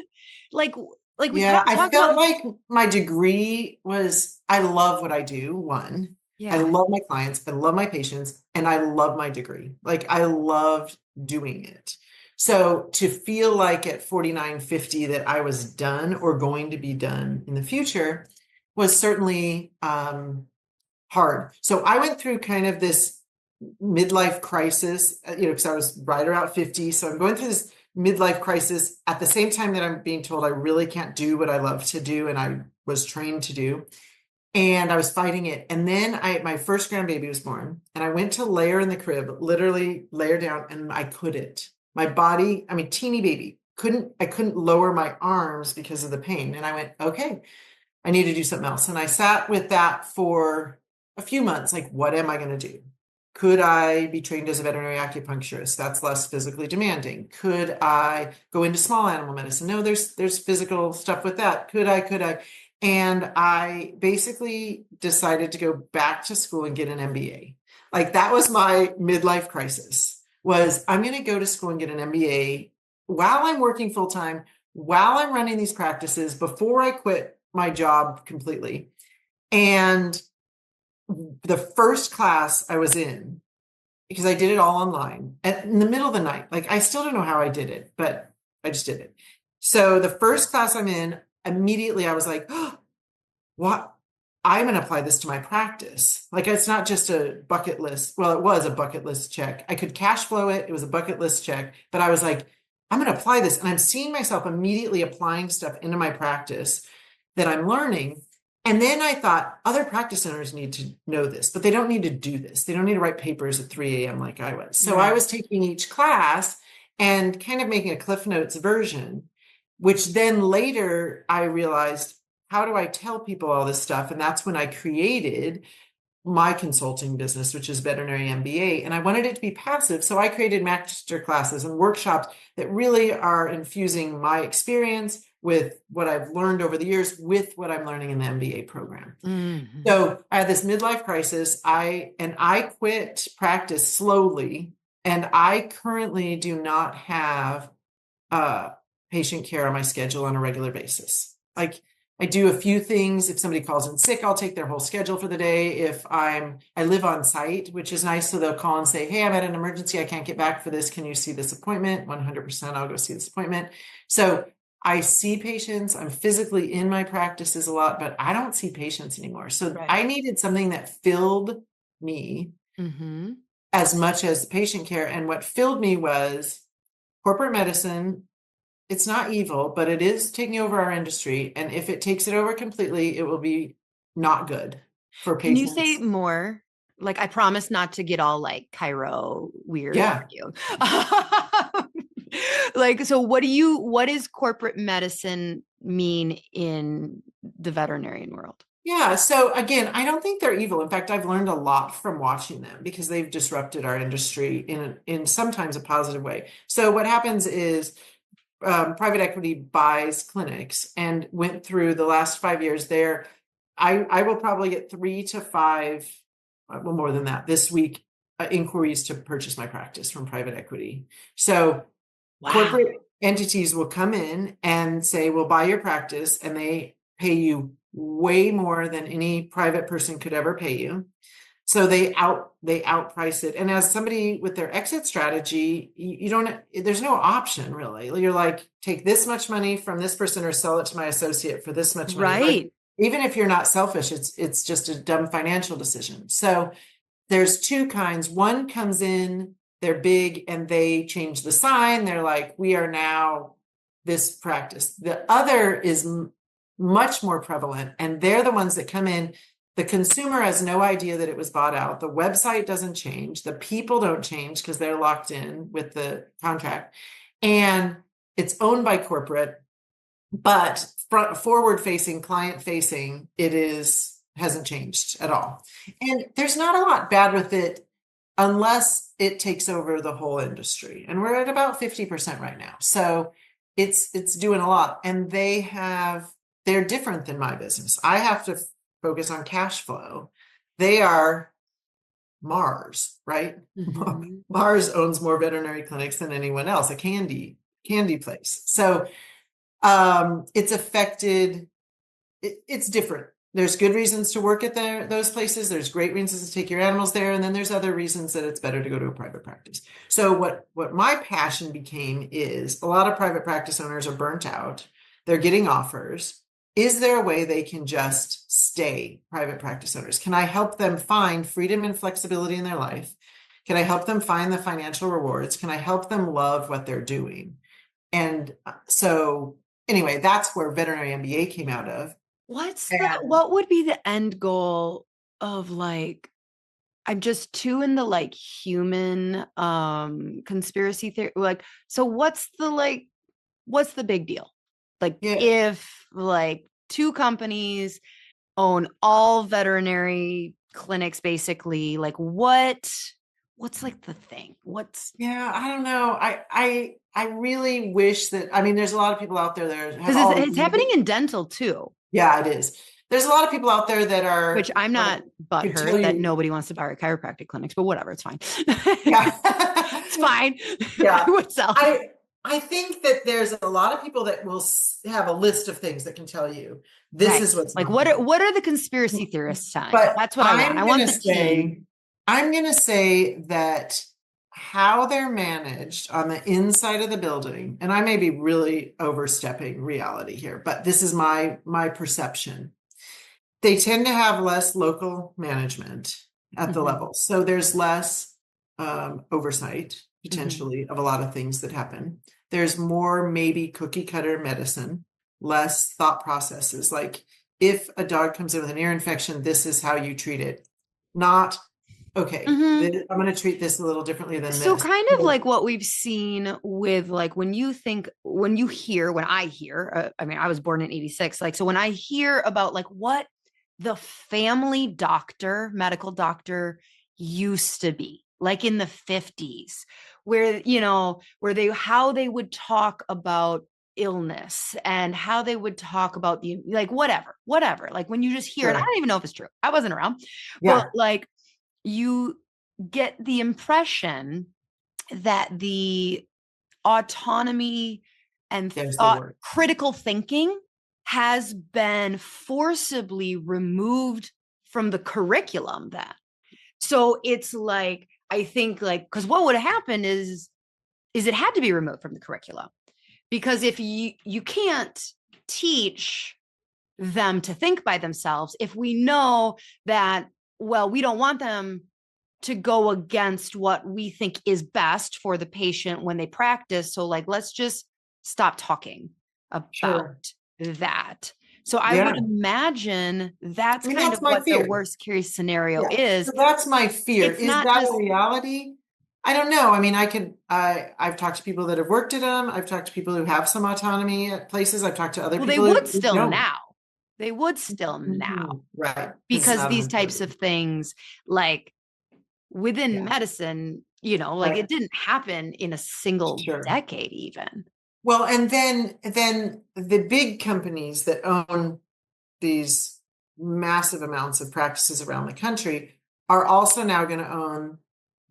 Like, like we yeah, I talk felt about. like my degree was, I love what I do. One, I Yeah. love my clients, I love my patients, and I love my degree. Like I loved doing it. So to feel like at 49, 50 that I was done or going to be done in the future was certainly hard. So I went through kind of this midlife crisis, because I was right around 50. So I'm going through this midlife crisis at the same time that I'm being told I really can't do what I love to do and I was trained to do. And I was fighting it. And then my first grandbaby was born and I went to lay her in the crib, literally lay her down, and I couldn't. My body, I mean, teeny baby, I couldn't lower my arms because of the pain. And I went, okay, I need to do something else. And I sat with that for a few months. Like, what am I going to do? Could I be trained as a veterinary acupuncturist? That's less physically demanding. Could I go into small animal medicine? No, there's physical stuff with that. Could I? And I basically decided to go back to school and get an MBA. Like that was my midlife crisis, was I'm going to go to school and get an MBA while I'm working full time, while I'm running these practices before I quit my job completely. And the first class I was in, because I did it all online in the middle of the night, like I still don't know how I did it, but I just did it. So the first class I'm in, immediately I was like, oh, what? I'm going to apply this to my practice. Like it's not just a bucket list. Well, it was a bucket list check. I could cash flow it. It was a bucket list check, but I was like, I'm going to apply this. And I'm seeing myself immediately applying stuff into my practice that I'm learning. And then I thought other practice owners need to know this, but they don't need to do this. They don't need to write papers at 3 a.m. like I was. So I was taking each class and kind of making a Cliff Notes version, which then later I realized, how do I tell people all this stuff? And that's when I created my consulting business, which is Veterinary MBA. And I wanted it to be passive. So I created master classes and workshops that really are infusing my experience with what I've learned over the years with what I'm learning in the MBA program. Mm-hmm. So I had this midlife crisis. I quit practice slowly. And I currently do not have patient care on my schedule on a regular basis. Like I do a few things. If somebody calls in sick, I'll take their whole schedule for the day. If I live on site, which is nice. So they'll call and say, hey, I'm at an emergency. I can't get back for this. Can you see this appointment? 100% I'll go see this appointment. So I see patients. I'm physically in my practices a lot, but I don't see patients anymore. So I needed something that filled me as much as patient care. And what filled me was corporate medicine. It's not evil, but it is taking over our industry. And if it takes it over completely, it will be not good for patients. Can you say more? Like, I promise not to get all like Chiro weird. Yeah. Like, so what does corporate medicine mean in the veterinarian world? Yeah. So again, I don't think they're evil. In fact, I've learned a lot from watching them because they've disrupted our industry in sometimes a positive way. So what happens is, private equity buys clinics and went through the last 5 years there. I will probably get 3 to 5, well, more than that this week, inquiries to purchase my practice from private equity. So Wow. corporate entities will come in and say, we'll buy your practice, and they pay you way more than any private person could ever pay you. So they outprice it. And as somebody with their exit strategy, you don't, there's no option really. You're like, take this much money from this person or sell it to my associate for this much money. Like, Right. even if you're not selfish, it's just a dumb financial decision. So there's two kinds. One comes in, they're big, and they change the sign. They're like, we are now this practice. The other is much more prevalent, and they're the ones that come in. The consumer has no idea that it was bought out. The website doesn't change. The people don't change because they're locked in with the contract. And it's owned by corporate, but forward facing, client facing, hasn't changed at all. And there's not a lot bad with it unless it takes over the whole industry. And we're at about 50% right now. So it's doing a lot. And they're different than my business. I have to focus on cash flow. They are Mars, right? Mm-hmm. Mars owns more veterinary clinics than anyone else, a candy place. So it's affected, it's different. There's good reasons to work at those places. There's great reasons to take your animals there. And then there's other reasons that it's better to go to a private practice. So what my passion became is, a lot of private practice owners are burnt out. They're getting offers. Is there a way they can just stay private practice owners? Can I help them find freedom and flexibility in their life? Can I help them find the financial rewards? Can I help them love what they're doing? And so anyway, that's where veterinary MBA came out of. And What would be the end goal of like, I'm just too in the like human conspiracy theory. Like, so what's the big deal? Like, yeah, if like two companies own all veterinary clinics, basically, like what's like the thing? What's yeah, I don't know. I really wish that, I mean, there's a lot of people out there that have because all it's happening in dental too, yeah, it is. There's a lot of people out there that which are I'm not could tell butthurt that you, nobody wants to buy our chiropractic clinics, but whatever, it's fine. yeah. It's fine. I Yeah. would sell. I think that there's a lot of people that will have a list of things that can tell you this Right. is what's Like wrong with it. what are the conspiracy theorists saying? But That's what I want. I want the tea. I'm gonna say that how they're managed on the inside of the building, and I may be really overstepping reality here, but this is my perception. They tend to have less local management at the Mm-hmm. level. So there's less oversight Mm-hmm. potentially of a lot of things that happen. There's more maybe cookie cutter medicine, less thought processes. Like, if a dog comes in with an ear infection, this is how you treat it. Not, okay, Mm-hmm. I'm going to treat this a little differently than So this. kind of like what we've seen with like when I hear, I mean, I was born in 86. Like, so when I hear about like what the family doctor, medical doctor used to be like in the 50s, where, how they would talk about illness and how they would talk about the, like, whatever, like when you just hear it, I Sure. don't even know if it's true. I wasn't around, but Yeah, like, you get the impression that the autonomy and there's the thought word. critical thinking has been forcibly removed from the curriculum then. So it's like, I think like, because what would have happened is it had to be removed from the curriculum, because if you can't teach them to think by themselves, if we know that, well, we don't want them to go against what we think is best for the patient when they practice. So, like, let's just stop talking about Sure. that. So, I Yeah. would imagine I that's mean, kind that's of my what the fear. worst case scenario Yeah, is. so that's my fear. It's Is not that a just, reality? I don't know. I mean, I've talked to people that have worked at them. I've talked to people who have some autonomy at places. I've talked to other well, they people would who still don't. now. They would still now, Mhm. Right. Because it's because not an these types of authority. things, like within Yeah. medicine, like Right. it didn't happen in a single Sure. decade, even. Well, and then the big companies that own these massive amounts of practices around the country are also now going to own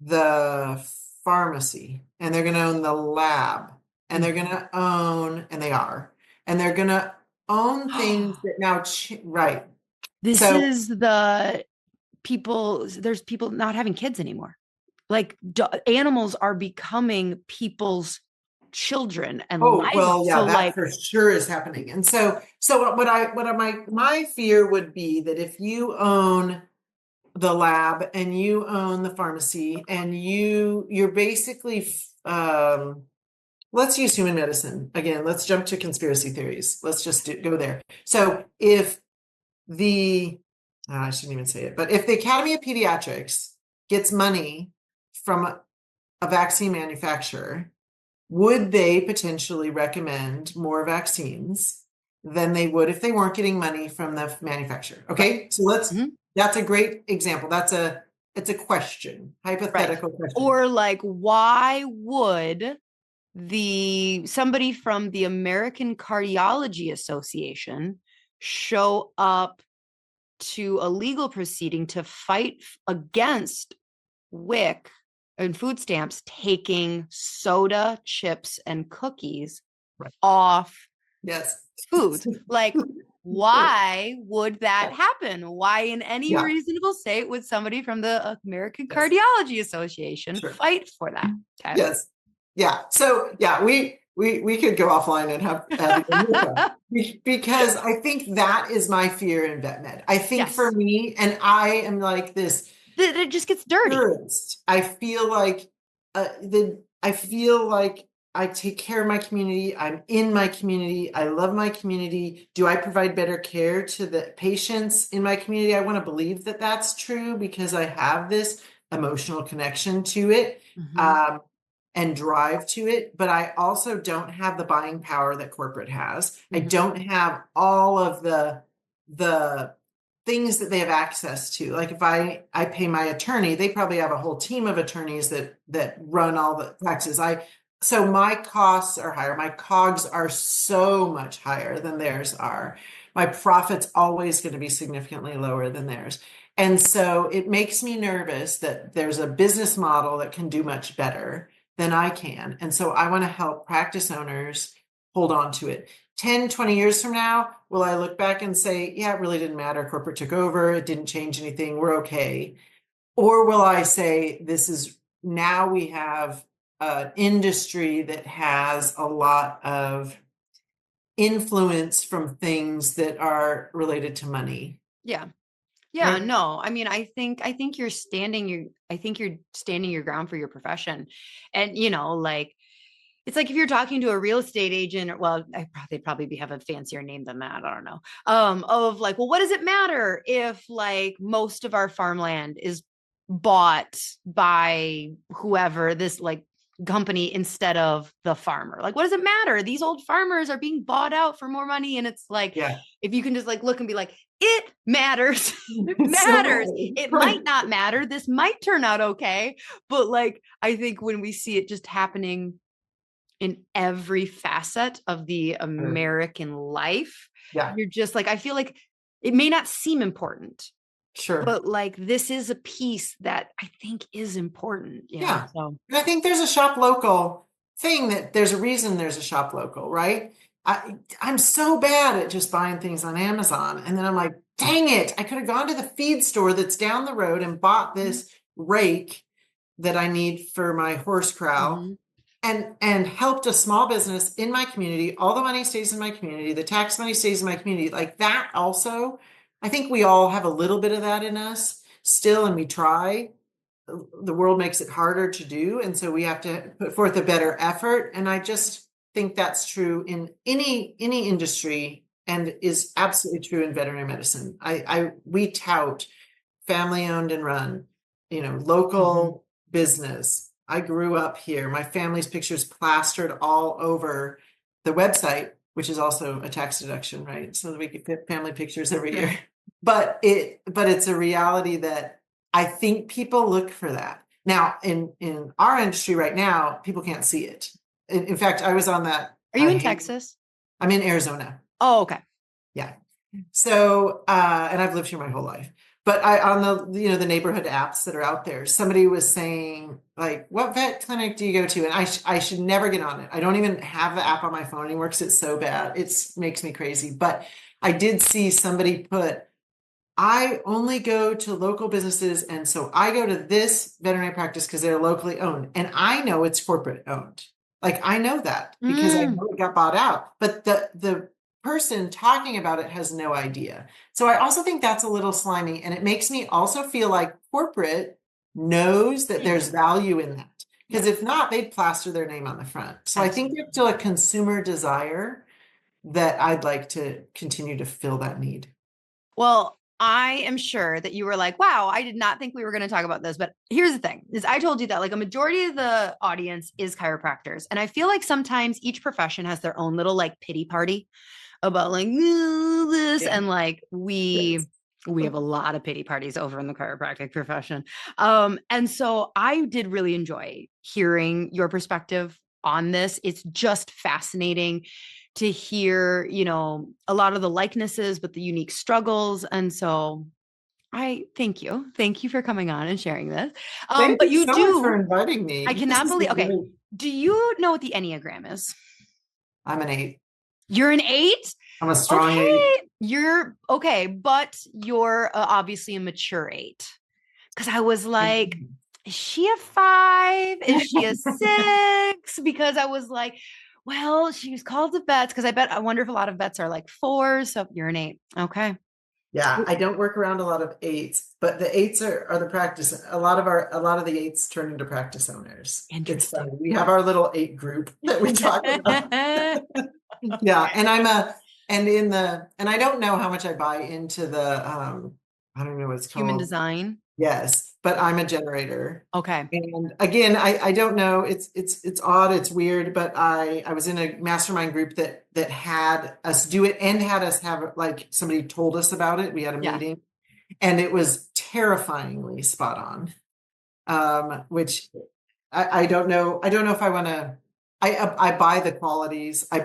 the pharmacy, and they're going to own the lab, and they're going to own, and they are, and they're going to own things that now, right. This So, is the people, there's people not having kids anymore. Like animals are becoming people's children and oh, well, livelihoods. yeah, So that like, for sure is happening. And so my fear would be that if you own the lab and you own the pharmacy and you're basically, let's use human medicine again. Let's jump to conspiracy theories. Let's just go there. So if the, I shouldn't even say it, but if the Academy of Pediatrics gets money from a vaccine manufacturer, would they potentially recommend more vaccines than they would if they weren't getting money from the manufacturer? Okay, so that's a great example. It's a question, right. hypothetical question. Or like, why would somebody from the American Cardiology Association show up to a legal proceeding to fight against WIC and food stamps taking soda, chips, and cookies off Yes. foods? Like, why would that happen? Why, in any reasonable state, would somebody from the American Cardiology Association fight for that? Okay. Yes. Yeah. So yeah, we could go offline and have because I think that is my fear in vet med. I think for me, and I am like this, it just gets dirty. I feel like I feel like I take care of my community. I'm in my community. I love my community. Do I provide better care to the patients in my community? I want to believe that that's true because I have this emotional connection to it. And drive to it, but I also don't have the buying power that corporate has. I don't have all of the things that they have access to. Like if I pay my attorney, they probably have a whole team of attorneys that run all the taxes. So my costs are higher. My COGS are so much higher than theirs are. My profit's always going to be significantly lower than theirs. And so it makes me nervous that there's a business model that can do much better than I can. And so I want to help practice owners hold on to it. 10, 20 years from now, will I look back and say, yeah, it really didn't matter. Corporate took over. It didn't change anything. We're okay. Or will I say, now we have an industry that has a lot of influence from things that are related to money. Yeah. Right? No. I mean, I think you're standing your ground for your profession. And like, it's like if you're talking to a real estate agent, or, well, they'd probably have a fancier name than that. I don't know. Of like, well, what does it matter if like most of our farmland is bought by whoever this like company instead of the farmer? Like, what does it matter? These old farmers are being bought out for more money. And it's like, if you can just like look and be like, it matters. It matters. It might not matter. This might turn out okay. But like, I think when we see it just happening in every facet of the American life, you're just like, I feel like it may not seem important. But like, this is a piece that I think is important. Yeah. So. And I think there's a shop local thing that there's a reason there's a shop local, right? I'm so bad at just buying things on Amazon. And then I'm like, dang it, I could have gone to the feed store that's down the road and bought this rake that I need for my horse corral and helped a small business in my community. All the money stays in my community. The tax money stays in my community. Like that also, I think we all have a little bit of that in us still, and we try. The world makes it harder to do, and so we have to put forth a better effort. And I just think that's true in any industry, and is absolutely true in veterinary medicine. We tout family owned and run, local business. I grew up here. My family's pictures plastered all over the website, which is also a tax deduction, right? So that we could fit family pictures every year. But it's a reality that I think people look for that. Now, in our industry right now, people can't see it. In fact, I was on that. Are you in Texas? I'm in Arizona. Oh, okay. Yeah. So, and I've lived here my whole life. But on the neighborhood apps that are out there, somebody was saying like, what vet clinic do you go to? And I should never get on it. I don't even have the app on my phone anymore because it's so bad. It makes me crazy. But I did see somebody put, I only go to local businesses. And so I go to this veterinary practice because they're locally owned. And I know it's corporate owned. Like I know that because I Mm, know it got bought out. But the person talking about it has no idea. So I also think that's a little slimy. And it makes me also feel like corporate knows that there's value in that. Because if yes, not, they'd plaster their name on the front. So I think there's absolutely. still a consumer desire that I'd like to continue to fill that need. Well, I am sure that you were like, wow, I did not think we were going to talk about this. But here's the thing is I told you that like a majority of the audience is chiropractors. And I feel like sometimes each profession has their own little like pity party about like this. Yeah. And like Yes. we have a lot of pity parties over in the chiropractic profession. And so I did really enjoy hearing your perspective on this. It's just fascinating to hear, a lot of the likenesses, but the unique struggles. And so I thank you. Thank you for coming on and sharing this. Thank But you you so much for do, inviting I me. This cannot is believe, okay. really, Do you know what the Enneagram is? I'm an 8. You're an 8? I'm a strong 8. Okay. You're okay, but you're obviously a mature 8. Because I was like, is she a 5? Is she a 6? Because I was like, well, she was called the vets because I wonder if a lot of vets are like 4s. So you're an 8. Okay. Yeah, I don't work around a lot of 8s, but the 8s are the practice. A lot of the 8s turn into practice owners. It's Interesting. funny. We have our little 8 group that we talk about. Yeah, and I don't know how much I buy into the I don't know what it's Human called. design. Yes, but I'm a generator. Okay. And again, I don't know. It's odd. It's weird. But I was in a mastermind group that had us do it and had us have like somebody told us about it. We had a Yeah. meeting, and it was terrifyingly spot on. Which I don't know. I don't know if I want to. I buy the qualities. I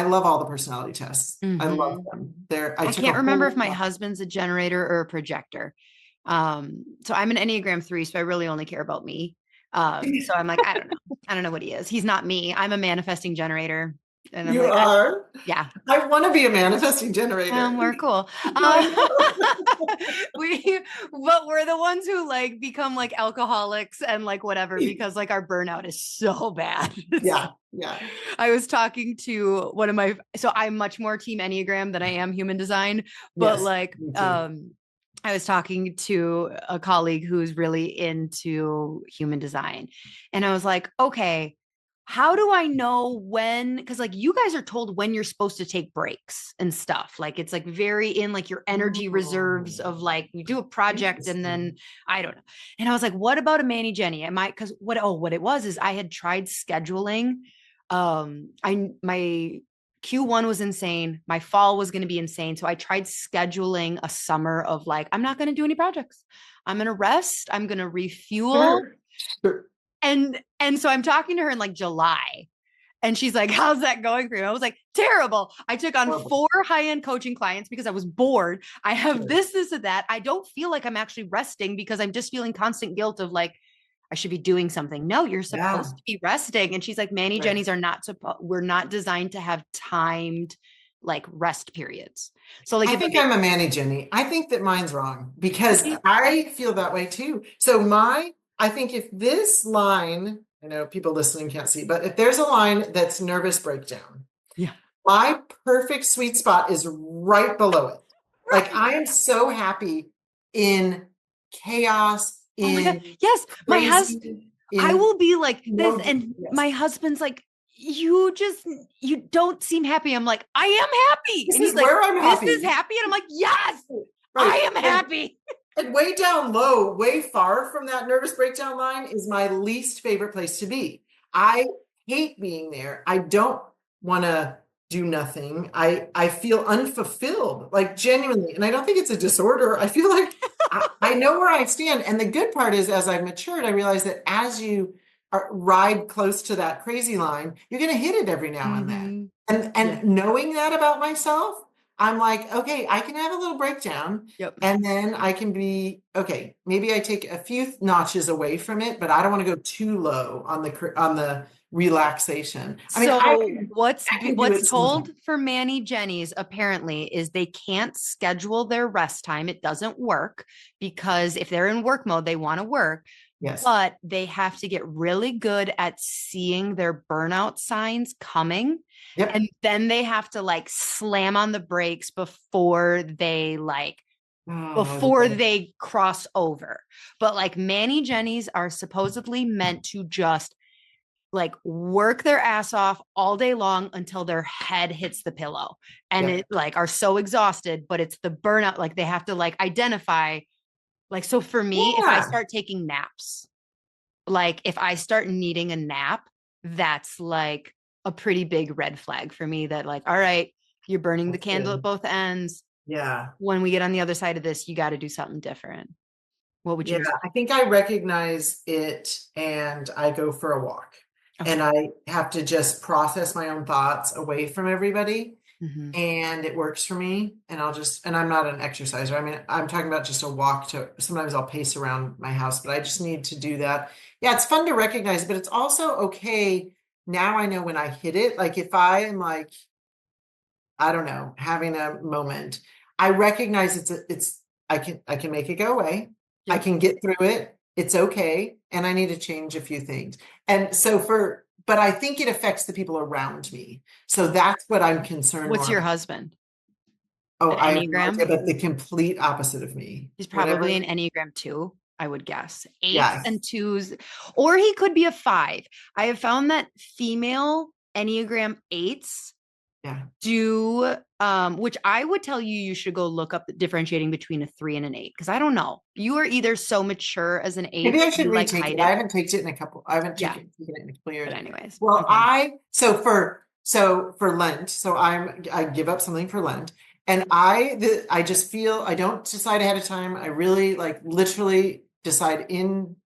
love all the personality tests. I love Hmm. them. I I took a can't remember if whole. my husband's a generator or a projector. So I'm an Enneagram 3, so I really only care about me. So I'm like, I don't know. I don't know what he is. He's not me. I'm a manifesting generator. And I'm You like, are. yeah, I want to be a manifesting generator. we're cool. I know. We, but we're the ones who like become like alcoholics and like whatever because like our burnout is so bad. Yeah, yeah. I was talking to one of so I'm much more team Enneagram than I am human design, but Yes, like, me too. I was talking to a colleague who's really into human design. And I was like, okay, how do I know when? Because like you guys are told when you're supposed to take breaks and stuff. Like it's like very in like your energy reserves Oh, of like you do a project and then interesting. I don't know. And I was like, what about a Manny Jenny? Am I because what it was is I had tried scheduling. I my Q1 was insane. My fall was going to be insane. So I tried scheduling a summer of like, I'm not going to do any projects. I'm going to rest. I'm going to refuel. Sure, sure. And so I'm talking to her in like July. And she's like, how's that going for you? I was like, terrible. I took on Horrible. 4 high-end coaching clients because I was bored. I have Sure. this, and that. I don't feel like I'm actually resting because I'm just feeling constant guilt of like, I should be doing something. No, you're Yeah, supposed to be resting. And she's like, Manny right. Jennies are not supposed, we're not designed to have timed like rest periods. So like I if a think I'm a Manny Jenny. I think that mine's wrong because I feel that way too. So I think if this line, I know people listening can't see, but if there's a line that's nervous breakdown, yeah, my perfect sweet spot is right below it. Like right. I am so happy in chaos, Oh my God. in Yes. crazy, I in will be like this. no, And yes. my husband's like, you don't seem happy. I'm like, I am happy. This And he's is like, where I'm this is happy. happy. And I'm like, yes, I Right. am happy. And way down low, way far from that nervous breakdown line is my least favorite place to be. I hate being there. I don't want to do nothing. I feel unfulfilled, like genuinely. And I don't think it's a disorder. I feel like I know where I stand. And the good part is, as I've matured, I realize that as you ride close to that crazy line, you're going to hit it every now and then. Mm-hmm. And Yeah. knowing that about myself, I'm like, okay, I can have a little breakdown Yep. and then I can be, okay, maybe I take a few notches away from it, but I don't want to go too low on the relaxation. I mean, So I can do what's it sometimes. told for Manny Jenny's apparently is they can't schedule their rest time. It doesn't work because if they're in work mode, they want to work, Yes. but they have to get really good at seeing their burnout signs coming. Yep. And then they have to like slam on the brakes before Okay. they cross over. But like Manny Jenny's are supposedly meant to just like work their ass off all day long until their head hits the pillow and Yep. it like are so exhausted, but it's the burnout. Like they have to like identify, like, so for me, if I Yeah. start taking naps, like if I start needing a nap, that's like a pretty big red flag for me that like, all right, you're burning the That's candle at good. both ends. Yeah. When we get on the other side of this, you got to do something different. What would Yeah, yours I think I recognize it and I go for a walk. be? And Okay. I have to just process my own thoughts away from everybody. Mm-hmm. And it works for me. And and I'm not an exerciser. I mean, I'm talking about just a walk to, sometimes I'll pace around my house, but I just need to do that. Yeah, it's fun to recognize, but it's also okay. Now I know when I hit it. Like if I am like, I don't know, having a moment, I recognize I can make it go away. I Yep. can get through it. It's okay. And I need to change a few things. And so but I think it affects the people around me. So that's what I'm concerned What's more your about. husband? Oh, An I have no idea, Enneagram? but the complete opposite of me. He's probably Whatever. an Enneagram two, I would guess. Eights Yeah. and twos, or he could be a five. I have found that female Enneagram eights Yeah. do, which I would tell you, you should go look up the differentiating between a three and an eight, because I don't know. You are either so mature as an eight Maybe I that should you like retake hide it. I it. haven't taken it in a couple, I haven't Yeah. taken it in a couple years. But anyways, Well, okay. so for Lent, I give up something for Lent. And I just feel I don't decide ahead of time. I really like literally decide in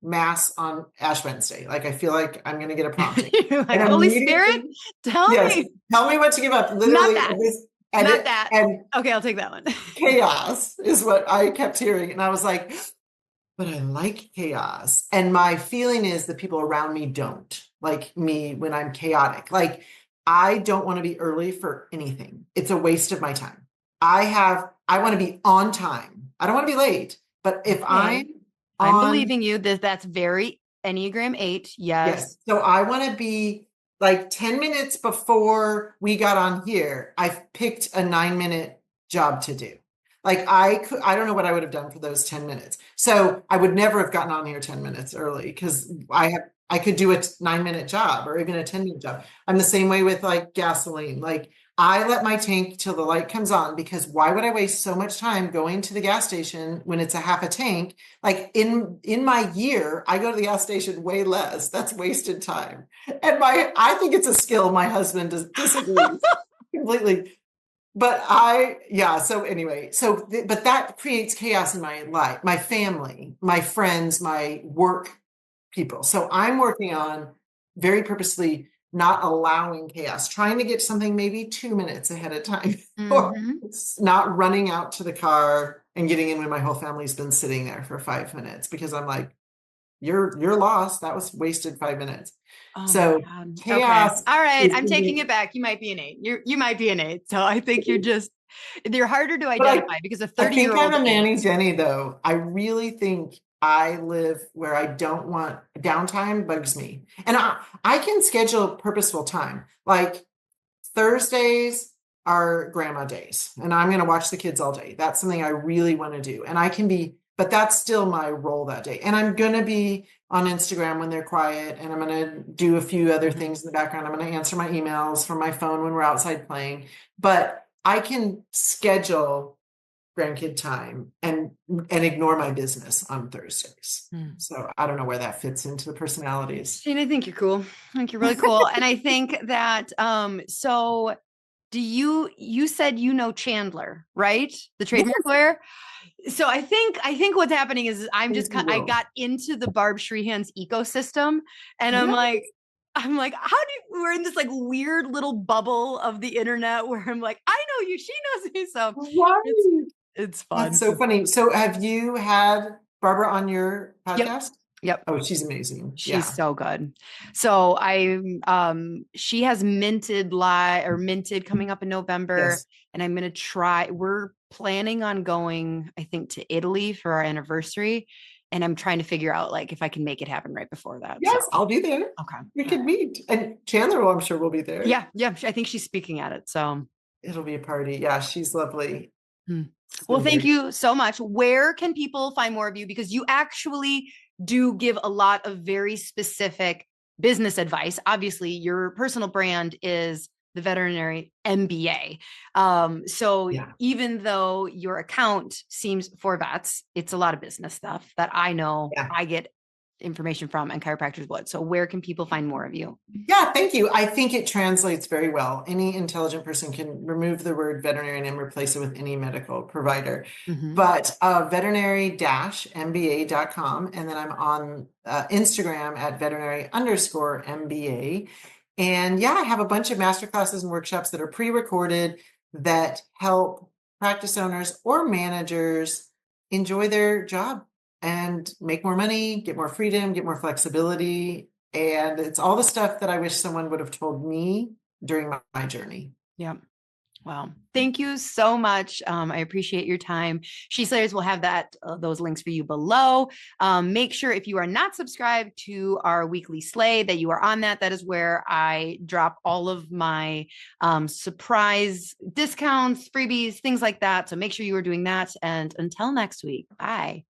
mass on Ash Wednesday. Like I feel like I'm gonna get a prompting. You're like, And Holy Spirit, immediately, tell yes, me. tell me what to give up. Not Literally that. and Not that. and Okay, I'll take that one. chaos is what I kept hearing. And I was like, but I like chaos. And my feeling is the people around me don't like me when I'm chaotic. Like I don't want to be early for anything. It's a waste of my time. I want to be on time. I don't want to be late. But if Okay. I'm I'm on, believing you that that's very Enneagram 8. yes. Yes. So I want to be like 10 minutes before we got on here, I've picked a 9-minute job to do. Like I don't know what I would have done for those 10 minutes. So I would never have gotten on here 10 minutes early because I could do a 9-minute job or even a 10-minute job. I'm the same way with like gasoline. Like I let my tank till the light comes on because why would I waste so much time going to the gas station when it's a half a tank? Like in my year, I go to the gas station way less. That's wasted time. And I think it's a skill. My husband disagrees completely. But yeah. So anyway, but that creates chaos in my life, my family, my friends, my work people. So I'm working on very purposely not allowing chaos, trying to get something maybe 2 minutes ahead of time, or Mm-hmm. not running out to the car and getting in when my whole family's been sitting there for 5 minutes because I'm like, you're lost. That was wasted 5 minutes. Oh my So God. Okay. chaos All right. is, I'm taking it back. You might be an 8. You might be an 8. So I think they're harder to but identify because a I think I'm 30-year-old a eight. Manny Jenny though. I really think I live where I don't want downtime bugs me. And I can schedule purposeful time. Like Thursdays are grandma days and I'm going to watch the kids all day. That's something I really want to do. And I can be, but that's still my role that day. And I'm going to be on Instagram when they're quiet and I'm going to do a few other Mhm. things in the background. I'm going to answer my emails from my phone when we're outside playing, but I can schedule grandkid time and ignore my business on Thursdays. Hmm. So I don't know where that fits into the personalities. Shane, I think you're cool. I think you're really cool. And I think that so do you said you know Chandler, right? The Yes, trademark lawyer. So I think what's happening is I I'm think just you I will. got into the Barb Shreehan's ecosystem and I'm like, Really? I'm like, how do you, we're in this like weird little bubble of the internet where I'm like, I know you, she knows me. So it's, Right. it's That's fun. so funny. So have you had Barbara on your Yep. podcast? Yep. Oh, she's amazing. She's Yeah. so good. So she has minted coming up in November, Yes. and I'm gonna try. We're planning on going, I think, to Italy for our anniversary, and I'm trying to figure out like if I can make it happen right before that. So Yes, I'll be there. okay. We All can right. meet. And Chandler, I'm sure will be there. Yeah, yeah. I think she's speaking at it. So It'll be a party. Yeah, she's lovely. hmm. It's Well, been thank great. you so much. Where can people find more of you? Because you actually do give a lot of very specific business advice. Obviously, your personal brand is the veterinary MBA. So Yeah. even though your account seems for vets, it's a lot of business stuff that I know Yeah. I get information from and chiropractors would. So where can people find more of you? Yeah, thank you. I think it translates very well. Any intelligent person can remove the word veterinarian and replace it with any medical provider. Mm-hmm. But veterinary-mba.com. And then I'm on Instagram at veterinary_MBA. And yeah, I have a bunch of masterclasses and workshops that are pre-recorded that help practice owners or managers enjoy their job and make more money, get more freedom, get more flexibility. And it's all the stuff that I wish someone would have told me during my journey. Yeah. Well, thank you so much. I appreciate your time. She Slayers will have those links for you below. Make sure if you are not subscribed to our weekly Slay that you are on that. That is where I drop all of my surprise discounts, freebies, things like that. So make sure you are doing that. And until next week, bye.